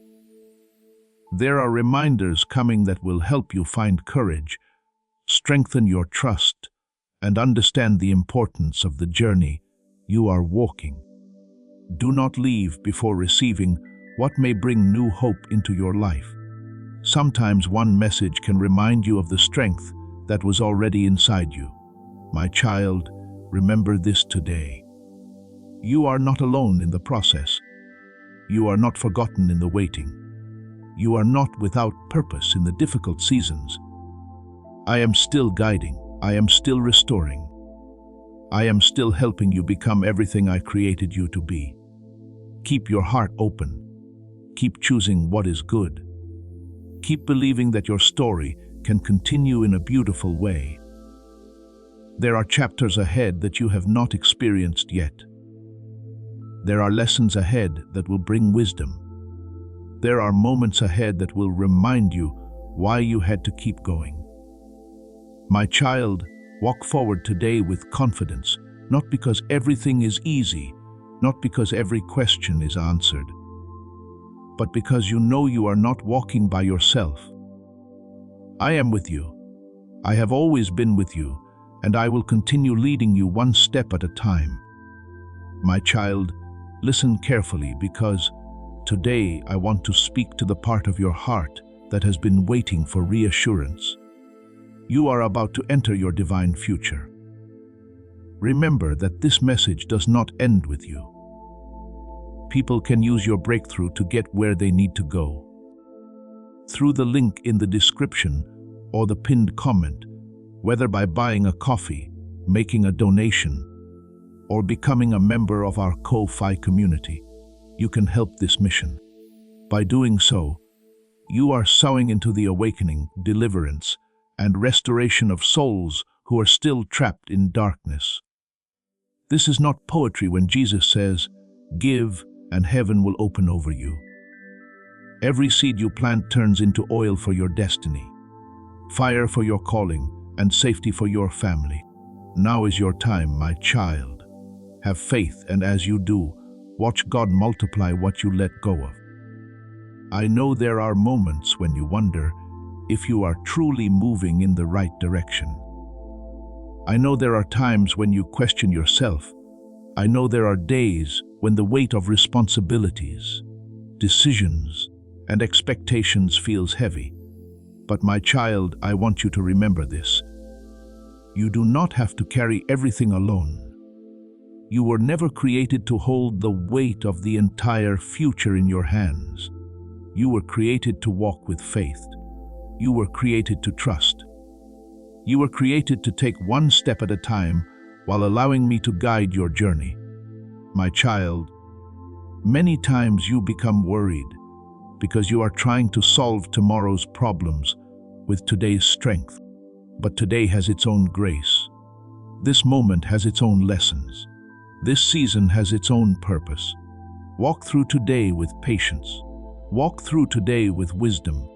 There are reminders coming that will help you find courage, strengthen your trust, and understand the importance of the journey you are walking. Do not leave before receiving what may bring new hope into your life. Sometimes one message can remind you of the strength that was already inside you. My child, remember this today. You are not alone in the process. You are not forgotten in the waiting. You are not without purpose in the difficult seasons. I am still guiding. I am still restoring. I am still helping you become everything I created you to be. Keep your heart open. Keep choosing what is good. Keep believing that your story can continue in a beautiful way. There are chapters ahead that you have not experienced yet. There are lessons ahead that will bring wisdom. There are moments ahead that will remind you why you had to keep going. My child, walk forward today with confidence, not because everything is easy, not because every question is answered, but because you know you are not walking by yourself. I am with you. I have always been with you, and I will continue leading you one step at a time. My child, listen carefully because today I want to speak to the part of your heart that has been waiting for reassurance. You are about to enter your divine future. Remember that this message does not end with you. People can use your breakthrough to get where they need to go. Through the link in the description or the pinned comment, whether by buying a coffee, making a donation, or becoming a member of our Ko-Fi community, you can help this mission. By doing so, you are sowing into the awakening, deliverance, and restoration of souls who are still trapped in darkness. This is not poetry when Jesus says, "Give, and heaven will open over you." Every seed you plant turns into oil for your destiny, fire for your calling, and safety for your family. Now is your time, my child. Have faith, and as you do, watch God multiply what you let go of. I know there are moments when you wonder if you are truly moving in the right direction. I know there are times when you question yourself. I know there are days when the weight of responsibilities, decisions, and expectations feels heavy. But my child, I want you to remember this. You do not have to carry everything alone. You were never created to hold the weight of the entire future in your hands. You were created to walk with faith. You were created to trust. You were created to take one step at a time while allowing me to guide your journey. My child, many times you become worried because you are trying to solve tomorrow's problems with today's strength. But today has its own grace. This moment has its own lessons. This season has its own purpose. Walk through today with patience. Walk through today with wisdom.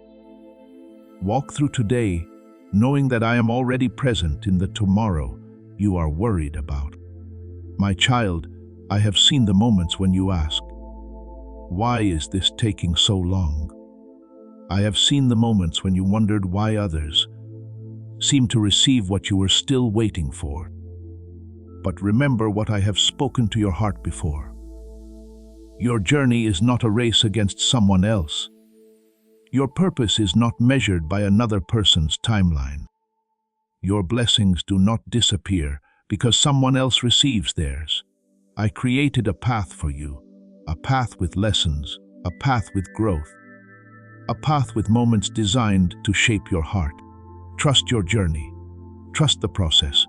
Walk through today knowing that I am already present in the tomorrow you are worried about. My child, I have seen the moments when you ask, "Why is this taking so long?" I have seen the moments when you wondered why others seem to receive what you were still waiting for. But remember what I have spoken to your heart before. Your journey is not a race against someone else. Your purpose is not measured by another person's timeline. Your blessings do not disappear because someone else receives theirs. I created a path for you, a path with lessons, a path with growth, a path with moments designed to shape your heart. Trust your journey. Trust the process.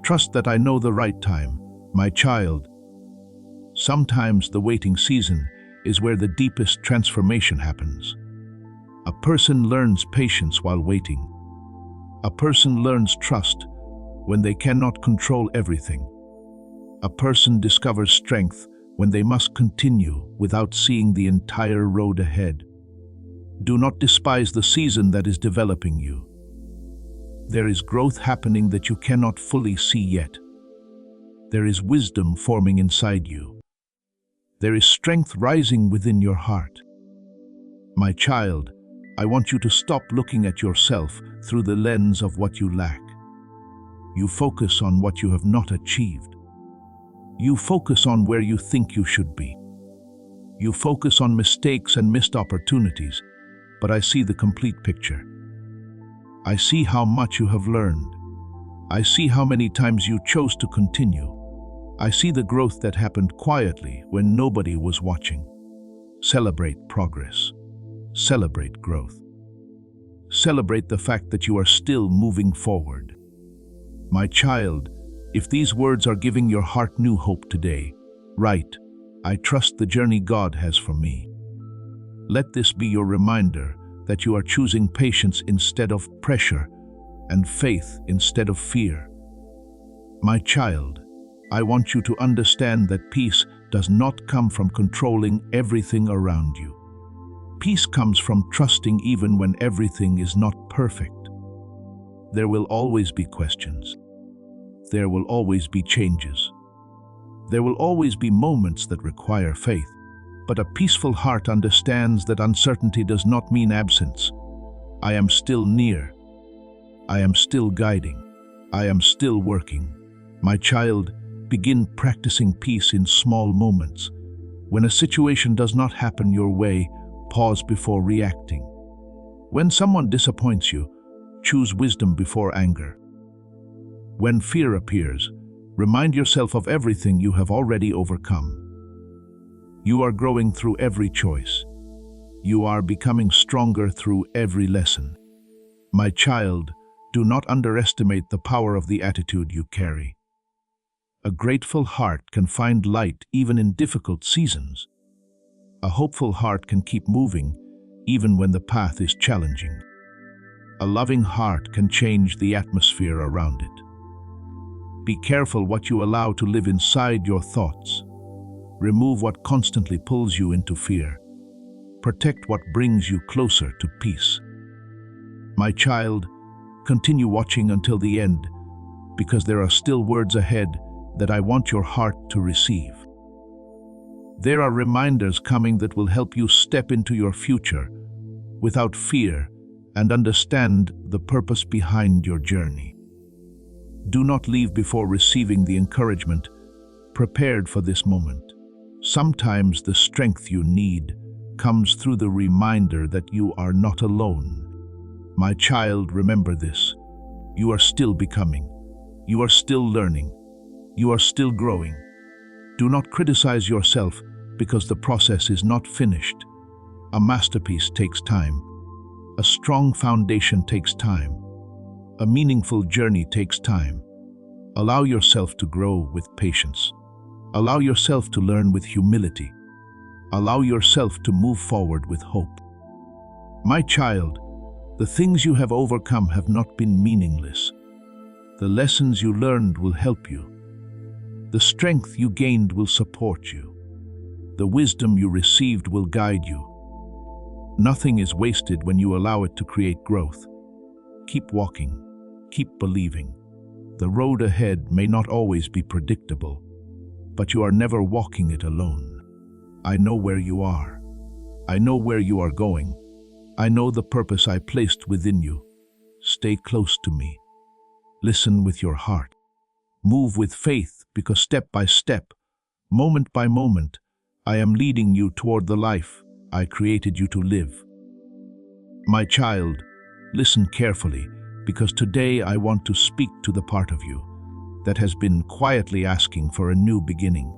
Trust that I know the right time, my child. Sometimes the waiting season is where the deepest transformation happens. A person learns patience while waiting. A person learns trust when they cannot control everything. A person discovers strength when they must continue without seeing the entire road ahead. Do not despise the season that is developing you. There is growth happening that you cannot fully see yet. There is wisdom forming inside you. There is strength rising within your heart. My child, I want you to stop looking at yourself through the lens of what you lack. You focus on what you have not achieved. You focus on where you think you should be. You focus on mistakes and missed opportunities, but I see the complete picture. I see how much you have learned. I see how many times you chose to continue. I see the growth that happened quietly when nobody was watching. Celebrate progress. Celebrate growth. Celebrate the fact that you are still moving forward. My child, if these words are giving your heart new hope today, write, I trust the journey God has for me. Let this be your reminder that you are choosing patience instead of pressure and faith instead of fear. My child, I want you to understand that peace does not come from controlling everything around you. Peace comes from trusting even when everything is not perfect. There will always be questions. There will always be changes. There will always be moments that require faith. But a peaceful heart understands that uncertainty does not mean absence. I am still near. I am still guiding. I am still working. My child, begin practicing peace in small moments. When a situation does not happen your way, pause before reacting. When someone disappoints you, choose wisdom before anger. When fear appears, remind yourself of everything you have already overcome. You are growing through every choice. You are becoming stronger through every lesson. My child, do not underestimate the power of the attitude you carry. A grateful heart can find light even in difficult seasons. A hopeful heart can keep moving even when the path is challenging. A loving heart can change the atmosphere around it. Be careful what you allow to live inside your thoughts. Remove what constantly pulls you into fear. Protect what brings you closer to peace. My child, continue watching until the end, because there are still words ahead that I want your heart to receive. There are reminders coming that will help you step into your future without fear and understand the purpose behind your journey. Do not leave before receiving the encouragement prepared for this moment. Sometimes the strength you need comes through the reminder that you are not alone. My child, remember this. You are still becoming. You are still learning. You are still growing. Do not criticize yourself because the process is not finished. A masterpiece takes time. A strong foundation takes time. A meaningful journey takes time. Allow yourself to grow with patience. Allow yourself to learn with humility. Allow yourself to move forward with hope. My child, the things you have overcome have not been meaningless. The lessons you learned will help you. The strength you gained will support you. The wisdom you received will guide you. Nothing is wasted when you allow it to create growth. Keep walking. Keep believing. The road ahead may not always be predictable, but you are never walking it alone. I know where you are. I know where you are going. I know the purpose I placed within you. Stay close to me. Listen with your heart. Move with faith, because step by step, moment by moment, I am leading you toward the life I created you to live. My child, listen carefully, because today I want to speak to the part of you that has been quietly asking for a new beginning.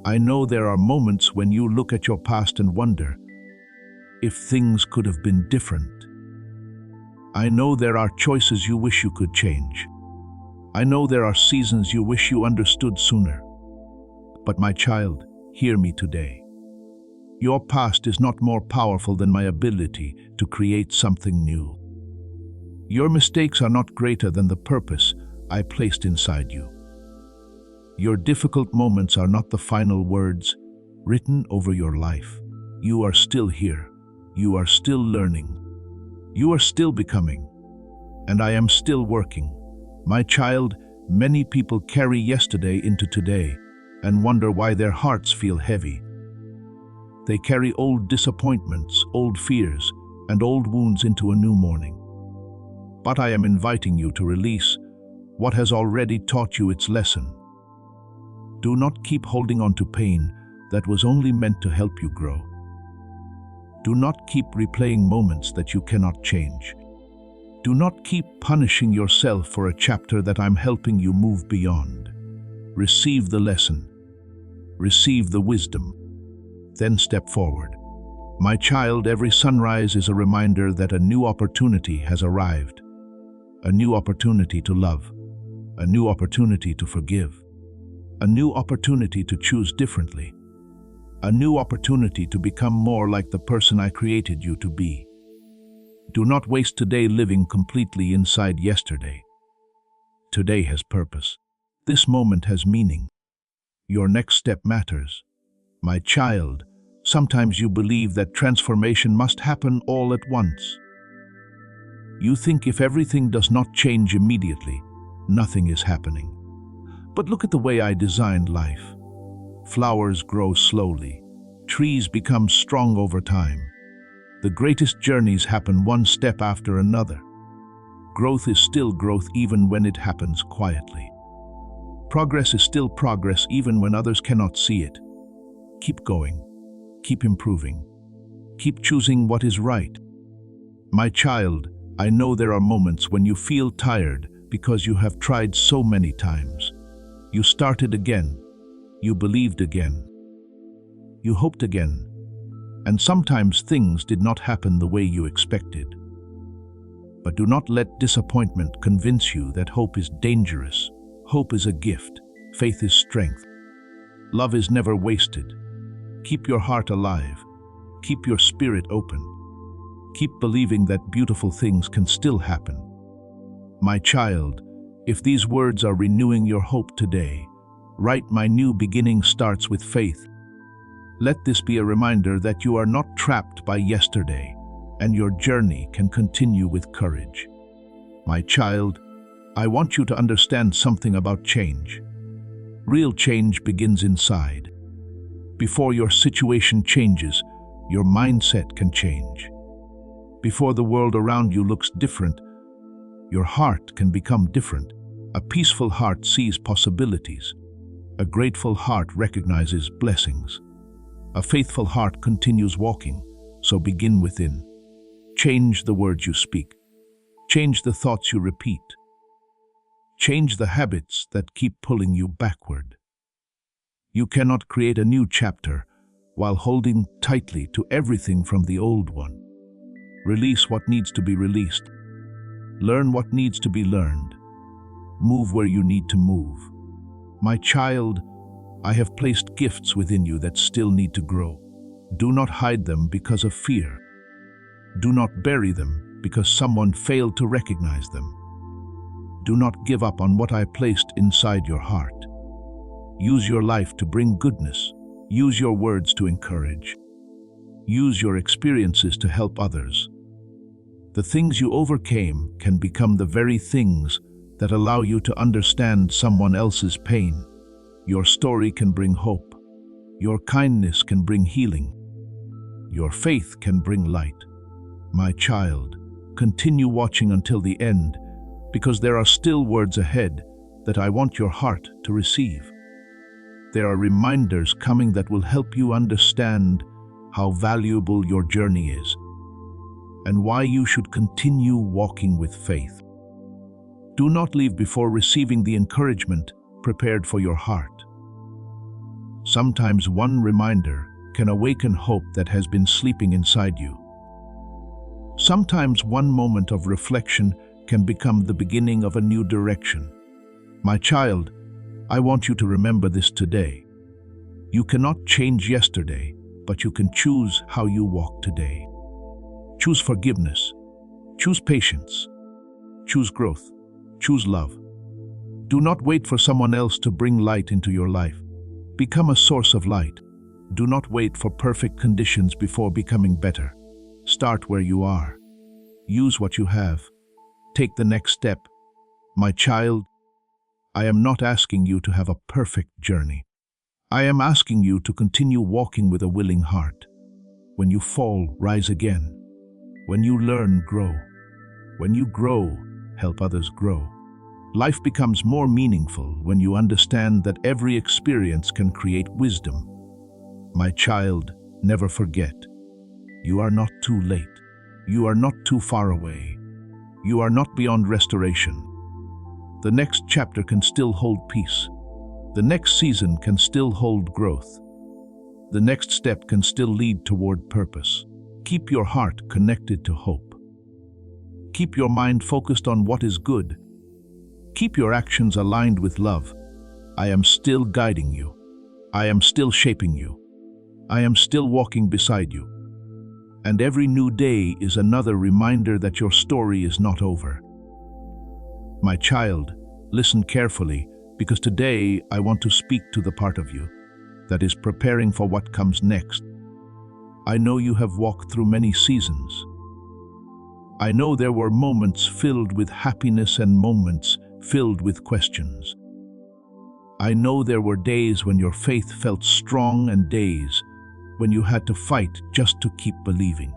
I know there are moments when you look at your past and wonder if things could have been different. I know there are choices you wish you could change. I know there are seasons you wish you understood sooner. But my child, hear me today. Your past is not more powerful than my ability to create something new. Your mistakes are not greater than the purpose I placed inside you. Your difficult moments are not the final words written over your life. You are still here. You are still learning. You are still becoming. And I am still working. My child, many people carry yesterday into today and wonder why their hearts feel heavy. They carry old disappointments, old fears, and old wounds into a new morning. But I am inviting you to release what has already taught you its lesson. Do not keep holding on to pain that was only meant to help you grow. Do not keep replaying moments that you cannot change. Do not keep punishing yourself for a chapter that I'm helping you move beyond. Receive the lesson. Receive the wisdom. Then step forward. My child, every sunrise is a reminder that a new opportunity has arrived. A new opportunity to love. A new opportunity to forgive. A new opportunity to choose differently. A new opportunity to become more like the person I created you to be. Do not waste today living completely inside yesterday. Today has purpose. This moment has meaning. Your next step matters. My child, sometimes you believe that transformation must happen all at once. You think if everything does not change immediately, nothing is happening. But look at the way I designed life. Flowers grow slowly. Trees become strong over time. The greatest journeys happen one step after another. Growth is still growth even when it happens quietly. Progress is still progress even when others cannot see it. Keep going. Keep improving. Keep choosing what is right. My child, I know there are moments when you feel tired because you have tried so many times. You started again. You believed again. You hoped again. And sometimes things did not happen the way you expected. But do not let disappointment convince you that hope is dangerous. Hope is a gift. Faith is strength. Love is never wasted. Keep your heart alive. Keep your spirit open. Keep believing that beautiful things can still happen. My child, if these words are renewing your hope today, write "My new beginning starts with faith." Let this be a reminder that you are not trapped by yesterday, and your journey can continue with courage. My child, I want you to understand something about change. Real change begins inside. Before your situation changes, your mindset can change. Before the world around you looks different, your heart can become different. A peaceful heart sees possibilities. A grateful heart recognizes blessings. A faithful heart continues walking, so begin within. Change the words you speak. Change the thoughts you repeat. Change the habits that keep pulling you backward. You cannot create a new chapter while holding tightly to everything from the old one. Release what needs to be released. Learn what needs to be learned. Move where you need to move. My child, I have placed gifts within you that still need to grow. Do not hide them because of fear. Do not bury them because someone failed to recognize them. Do not give up on what I placed inside your heart. Use your life to bring goodness. Use your words to encourage. Use your experiences to help others. The things you overcame can become the very things that allow you to understand someone else's pain. Your story can bring hope. Your kindness can bring healing. Your faith can bring light. My child, continue watching until the end, because there are still words ahead that I want your heart to receive. There are reminders coming that will help you understand how valuable your journey is and why you should continue walking with faith. Do not leave before receiving the encouragement prepared for your heart. Sometimes one reminder can awaken hope that has been sleeping inside you. Sometimes one moment of reflection can become the beginning of a new direction. My child, I want you to remember this today. You cannot change yesterday, but you can choose how you walk today. Choose forgiveness. Choose patience. Choose growth. Choose love. Do not wait for someone else to bring light into your life. Become a source of light. Do not wait for perfect conditions before becoming better. Start where you are. Use what you have. Take the next step. My child, I am not asking you to have a perfect journey. I am asking you to continue walking with a willing heart. When you fall, rise again. When you learn, grow. When you grow, help others grow. Life becomes more meaningful when you understand that every experience can create wisdom. My child, never forget, you are not too late. You are not too far away. You are not beyond restoration. The next chapter can still hold peace. The next season can still hold growth. The next step can still lead toward purpose. Keep your heart connected to hope. Keep your mind focused on what is good. Keep your actions aligned with love. I am still guiding you. I am still shaping you. I am still walking beside you. And every new day is another reminder that your story is not over. My child, listen carefully, because today I want to speak to the part of you that is preparing for what comes next. I know you have walked through many seasons. I know there were moments filled with happiness and moments filled with questions. I know there were days when your faith felt strong and days when you had to fight just to keep believing.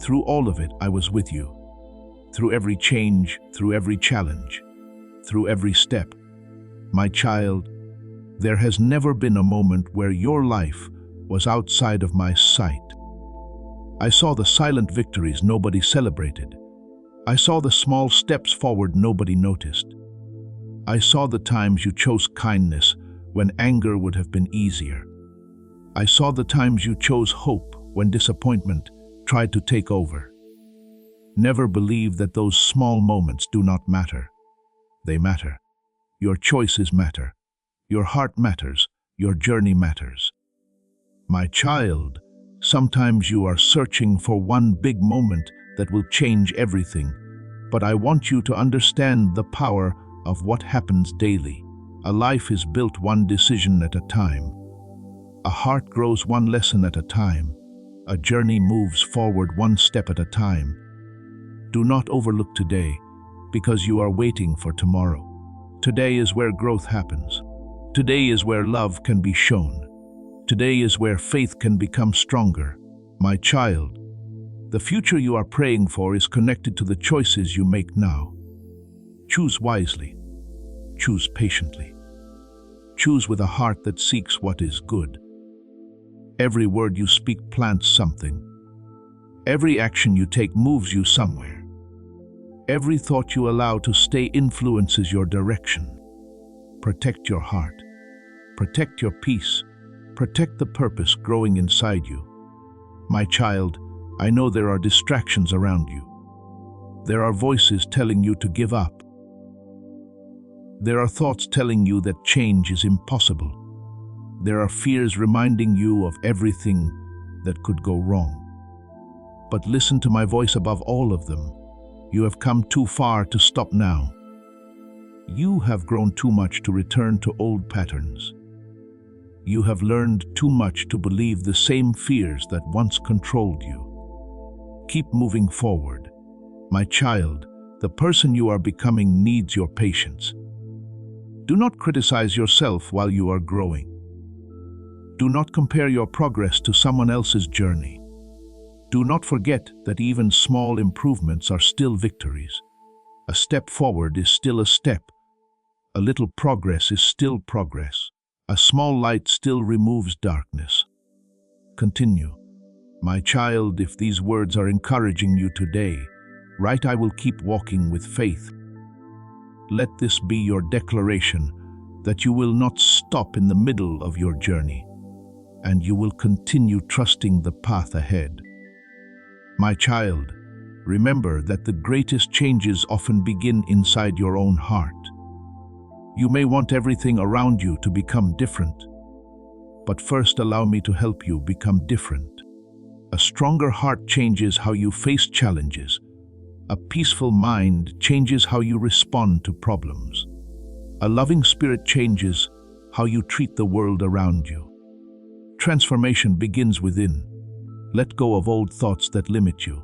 Through all of it, I was with you. Through every change, through every challenge, through every step. My child, there has never been a moment where your life was outside of my sight. I saw the silent victories nobody celebrated. I saw the small steps forward nobody noticed. I saw the times you chose kindness when anger would have been easier. I saw the times you chose hope when disappointment tried to take over. Never believe that those small moments do not matter. They matter. Your choices matter. Your heart matters. Your journey matters. My child, sometimes you are searching for one big moment that will change everything, but I want you to understand the power of what happens daily. A life is built one decision at a time. A heart grows one lesson at a time. A journey moves forward one step at a time. Do not overlook today, because you are waiting for tomorrow. Today is where growth happens. Today is where love can be shown. Today is where faith can become stronger. My child, the future you are praying for is connected to the choices you make now. Choose wisely. Choose patiently. Choose with a heart that seeks what is good. Every word you speak plants something. Every action you take moves you somewhere. Every thought you allow to stay influences your direction. Protect your heart. Protect your peace. Protect the purpose growing inside you. My child, I know there are distractions around you. There are voices telling you to give up. There are thoughts telling you that change is impossible. There are fears reminding you of everything that could go wrong. But listen to my voice above all of them. You have come too far to stop now. You have grown too much to return to old patterns. You have learned too much to believe the same fears that once controlled you. Keep moving forward. My child, the person you are becoming needs your patience. Do not criticize yourself while you are growing. Do not compare your progress to someone else's journey. Do not forget that even small improvements are still victories. A step forward is still a step. A little progress is still progress. A small light still removes darkness. Continue. My child, if these words are encouraging you today, write, I will keep walking with faith. Let this be your declaration that you will not stop in the middle of your journey, and you will continue trusting the path ahead. My child, remember that the greatest changes often begin inside your own heart. You may want everything around you to become different, but first allow me to help you become different. A stronger heart changes how you face challenges. A peaceful mind changes how you respond to problems. A loving spirit changes how you treat the world around you. Transformation begins within. Let go of old thoughts that limit you.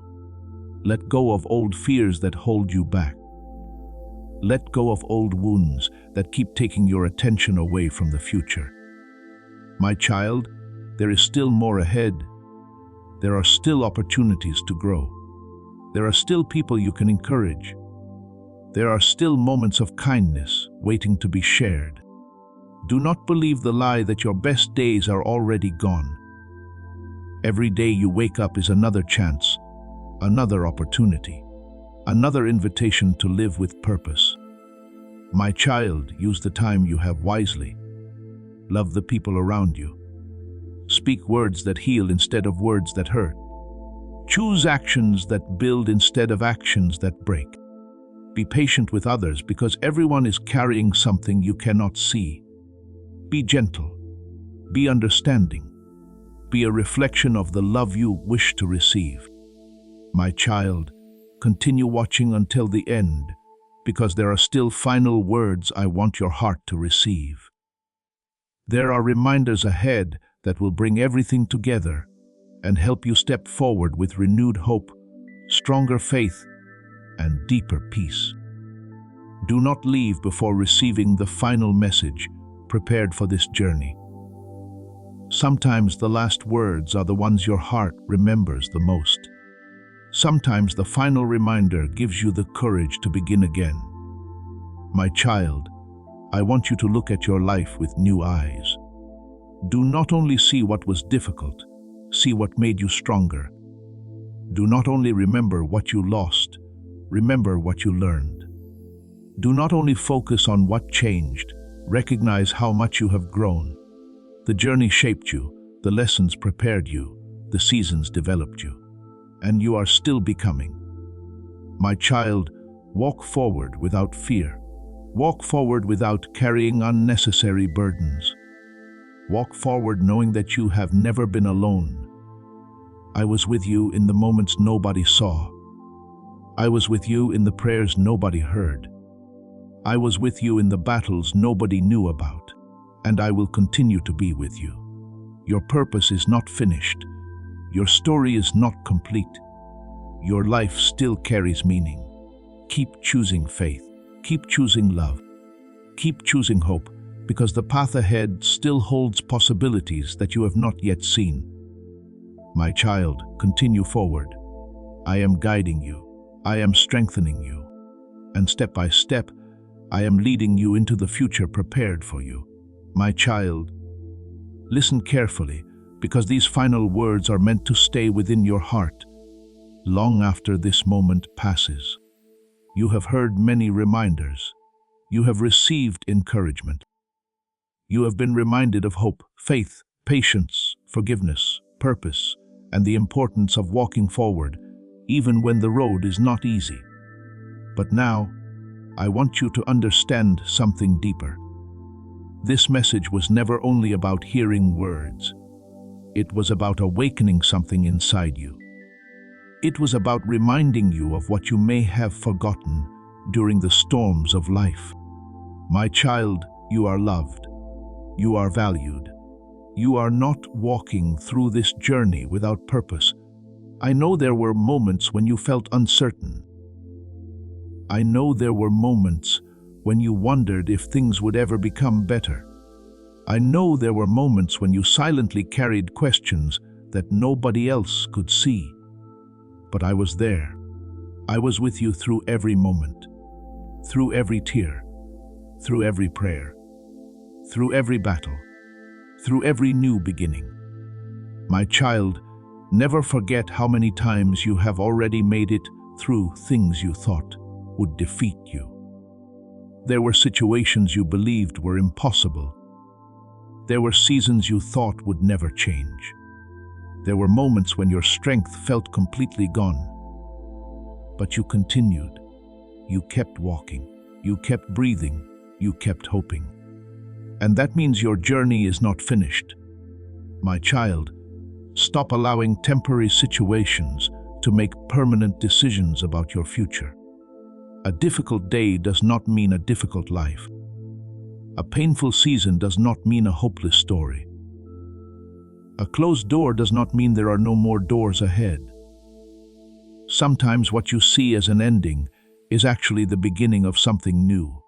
Let go of old fears that hold you back. Let go of old wounds that keep taking your attention away from the future. My child, there is still more ahead. There are still opportunities to grow. There are still people you can encourage. There are still moments of kindness waiting to be shared. Do not believe the lie that your best days are already gone. Every day you wake up is another chance, another opportunity, another invitation to live with purpose. My child, use the time you have wisely. Love the people around you. Speak words that heal instead of words that hurt. Choose actions that build instead of actions that break. Be patient with others because everyone is carrying something you cannot see. Be gentle. Be understanding. Be a reflection of the love you wish to receive. My child, continue watching until the end, because there are still final words I want your heart to receive. There are reminders ahead that will bring everything together and help you step forward with renewed hope, stronger faith, and deeper peace. Do not leave before receiving the final message prepared for this journey. Sometimes the last words are the ones your heart remembers the most. Sometimes the final reminder gives you the courage to begin again. My child, I want you to look at your life with new eyes. Do not only see what was difficult, see what made you stronger. Do not only remember what you lost, remember what you learned. Do not only focus on what changed, recognize how much you have grown. The journey shaped you, the lessons prepared you, the seasons developed you, and you are still becoming. My child, walk forward without fear. Walk forward without carrying unnecessary burdens. Walk forward knowing that you have never been alone. I was with you in the moments nobody saw. I was with you in the prayers nobody heard. I was with you in the battles nobody knew about, and I will continue to be with you. Your purpose is not finished. Your story is not complete. Your life still carries meaning. Keep choosing faith. Keep choosing love. Keep choosing hope, because the path ahead still holds possibilities that you have not yet seen. My child, continue forward. I am guiding you. I am strengthening you. And step by step, I am leading you into the future prepared for you. My child, listen carefully, because these final words are meant to stay within your heart long after this moment passes. You have heard many reminders. You have received encouragement. You have been reminded of hope, faith, patience, forgiveness, purpose, and the importance of walking forward, even when the road is not easy. But now, I want you to understand something deeper. This message was never only about hearing words. It was about awakening something inside you. It was about reminding you of what you may have forgotten during the storms of life. My child, you are loved. You are valued. You are not walking through this journey without purpose. I know there were moments when you felt uncertain. I know there were moments when you wondered if things would ever become better. I know there were moments when you silently carried questions that nobody else could see. But I was there. I was with you through every moment, through every tear, through every prayer, through every battle, through every new beginning. My child, never forget how many times you have already made it through things you thought would defeat you. There were situations you believed were impossible. There were seasons you thought would never change. There were moments when your strength felt completely gone. But you continued. You kept walking. You kept breathing. You kept hoping. And that means your journey is not finished. My child, stop allowing temporary situations to make permanent decisions about your future. A difficult day does not mean a difficult life. A painful season does not mean a hopeless story. A closed door does not mean there are no more doors ahead. Sometimes what you see as an ending is actually the beginning of something new.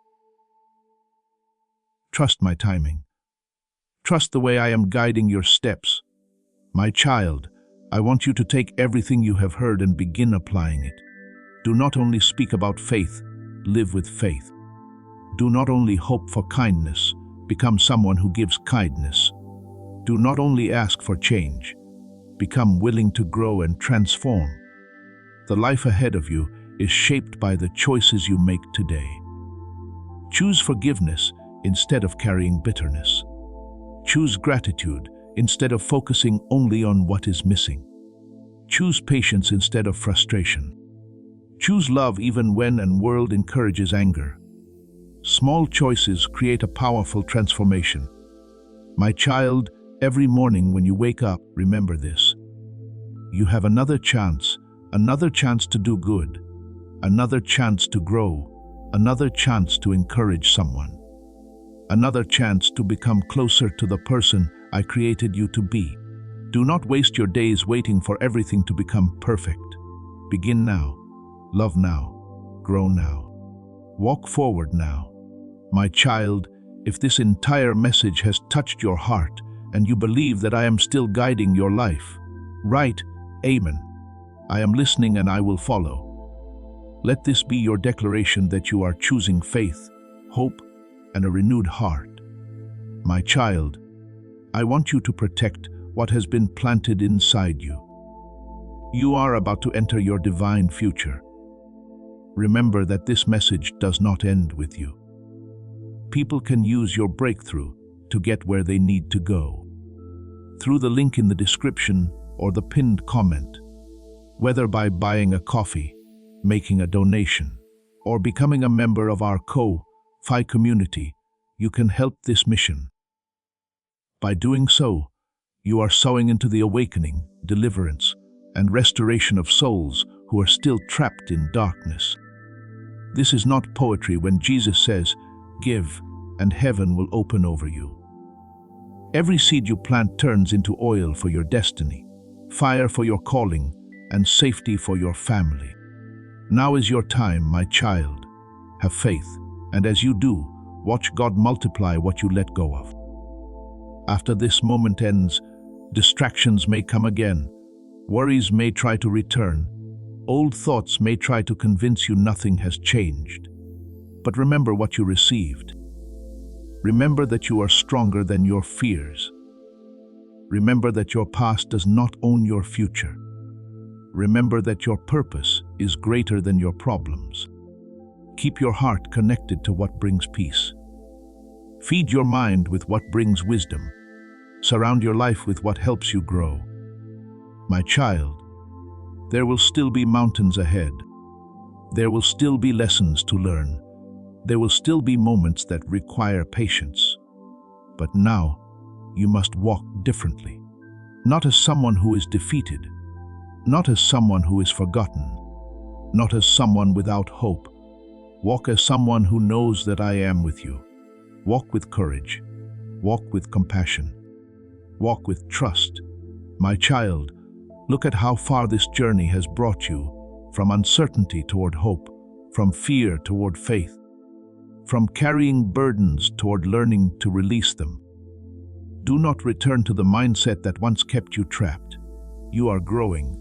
Trust my timing. Trust the way I am guiding your steps. My child, I want you to take everything you have heard and begin applying it. Do not only speak about faith, live with faith. Do not only hope for kindness, become someone who gives kindness. Do not only ask for change, become willing to grow and transform. The life ahead of you is shaped by the choices you make today. Choose forgiveness instead of carrying bitterness. Choose gratitude instead of focusing only on what is missing. Choose patience instead of frustration. Choose love even when the world encourages anger. Small choices create a powerful transformation. My child, every morning when you wake up, remember this. You have another chance to do good, another chance to grow, another chance to encourage someone, another chance to become closer to the person I created you to be. Do not waste your days waiting for everything to become perfect. Begin now, love now, grow now, walk forward now. My child, if this entire message has touched your heart and you believe that I am still guiding your life, write, Amen. I am listening and I will follow. Let this be your declaration that you are choosing faith, hope, and a renewed heart. My child, I want you to protect what has been planted inside you. You are about to enter your divine future. Remember that this message does not end with you. People can use your breakthrough to get where they need to go. Through the link in the description or the pinned comment, whether by buying a coffee, making a donation, or becoming a member of our Ko-Fi community, you can help this mission. By doing so, you are sowing into the awakening, deliverance, and restoration of souls who are still trapped in darkness. This is not poetry when Jesus says, "Give, and heaven will open over you." Every seed you plant turns into oil for your destiny, fire for your calling, and safety for your family. Now is your time, my child. Have faith, and as you do, watch God multiply what you let go of. After this moment ends, distractions may come again, worries may try to return, old thoughts may try to convince you nothing has changed. But remember what you received. Remember that you are stronger than your fears. Remember that your past does not own your future. Remember that your purpose is greater than your problems. Keep your heart connected to what brings peace. Feed your mind with what brings wisdom. Surround your life with what helps you grow. My child, there will still be mountains ahead. There will still be lessons to learn. There will still be moments that require patience. But now, you must walk differently. Not as someone who is defeated. Not as someone who is forgotten. Not as someone without hope. Walk as someone who knows that I am with you. Walk with courage. Walk with compassion. Walk with trust. My child, look at how far this journey has brought you, from uncertainty toward hope, from fear toward faith, from carrying burdens toward learning to release them. Do not return to the mindset that once kept you trapped. You are growing.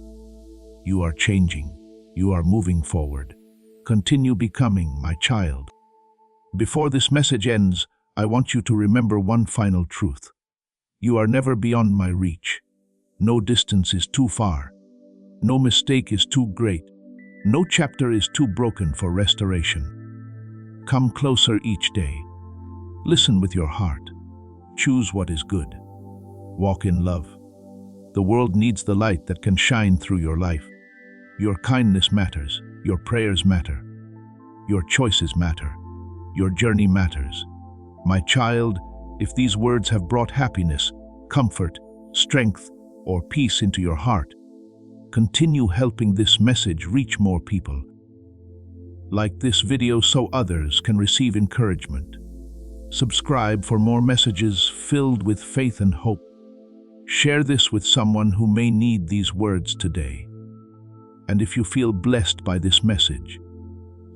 You are changing. You are moving forward. Continue becoming, my child. Before this message ends, I want you to remember one final truth. You are never beyond my reach. No distance is too far. No mistake is too great. No chapter is too broken for restoration. Come closer each day. Listen with your heart. Choose what is good. Walk in love. The world needs the light that can shine through your life. Your kindness matters. Your prayers matter. Your choices matter. Your journey matters. My child, if these words have brought happiness, comfort, strength, or peace into your heart, continue helping this message reach more people. Like this video so others can receive encouragement. Subscribe for more messages filled with faith and hope. Share this with someone who may need these words today. And if you feel blessed by this message,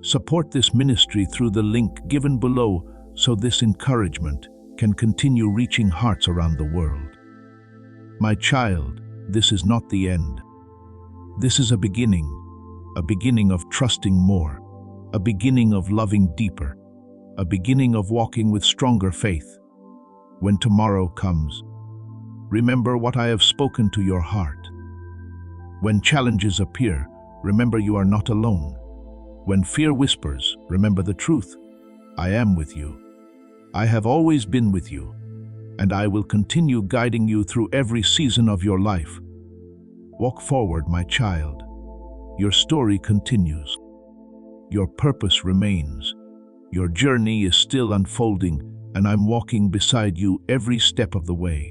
support this ministry through the link given below so this encouragement can continue reaching hearts around the world. My child, this is not the end. This is a beginning of trusting more, a beginning of loving deeper, a beginning of walking with stronger faith. When tomorrow comes, remember what I have spoken to your heart. When challenges appear, remember you are not alone. When fear whispers, remember the truth. I am with you. I have always been with you, and I will continue guiding you through every season of your life. Walk forward, my child. Your story continues. Your purpose remains. Your journey is still unfolding, and I'm walking beside you every step of the way.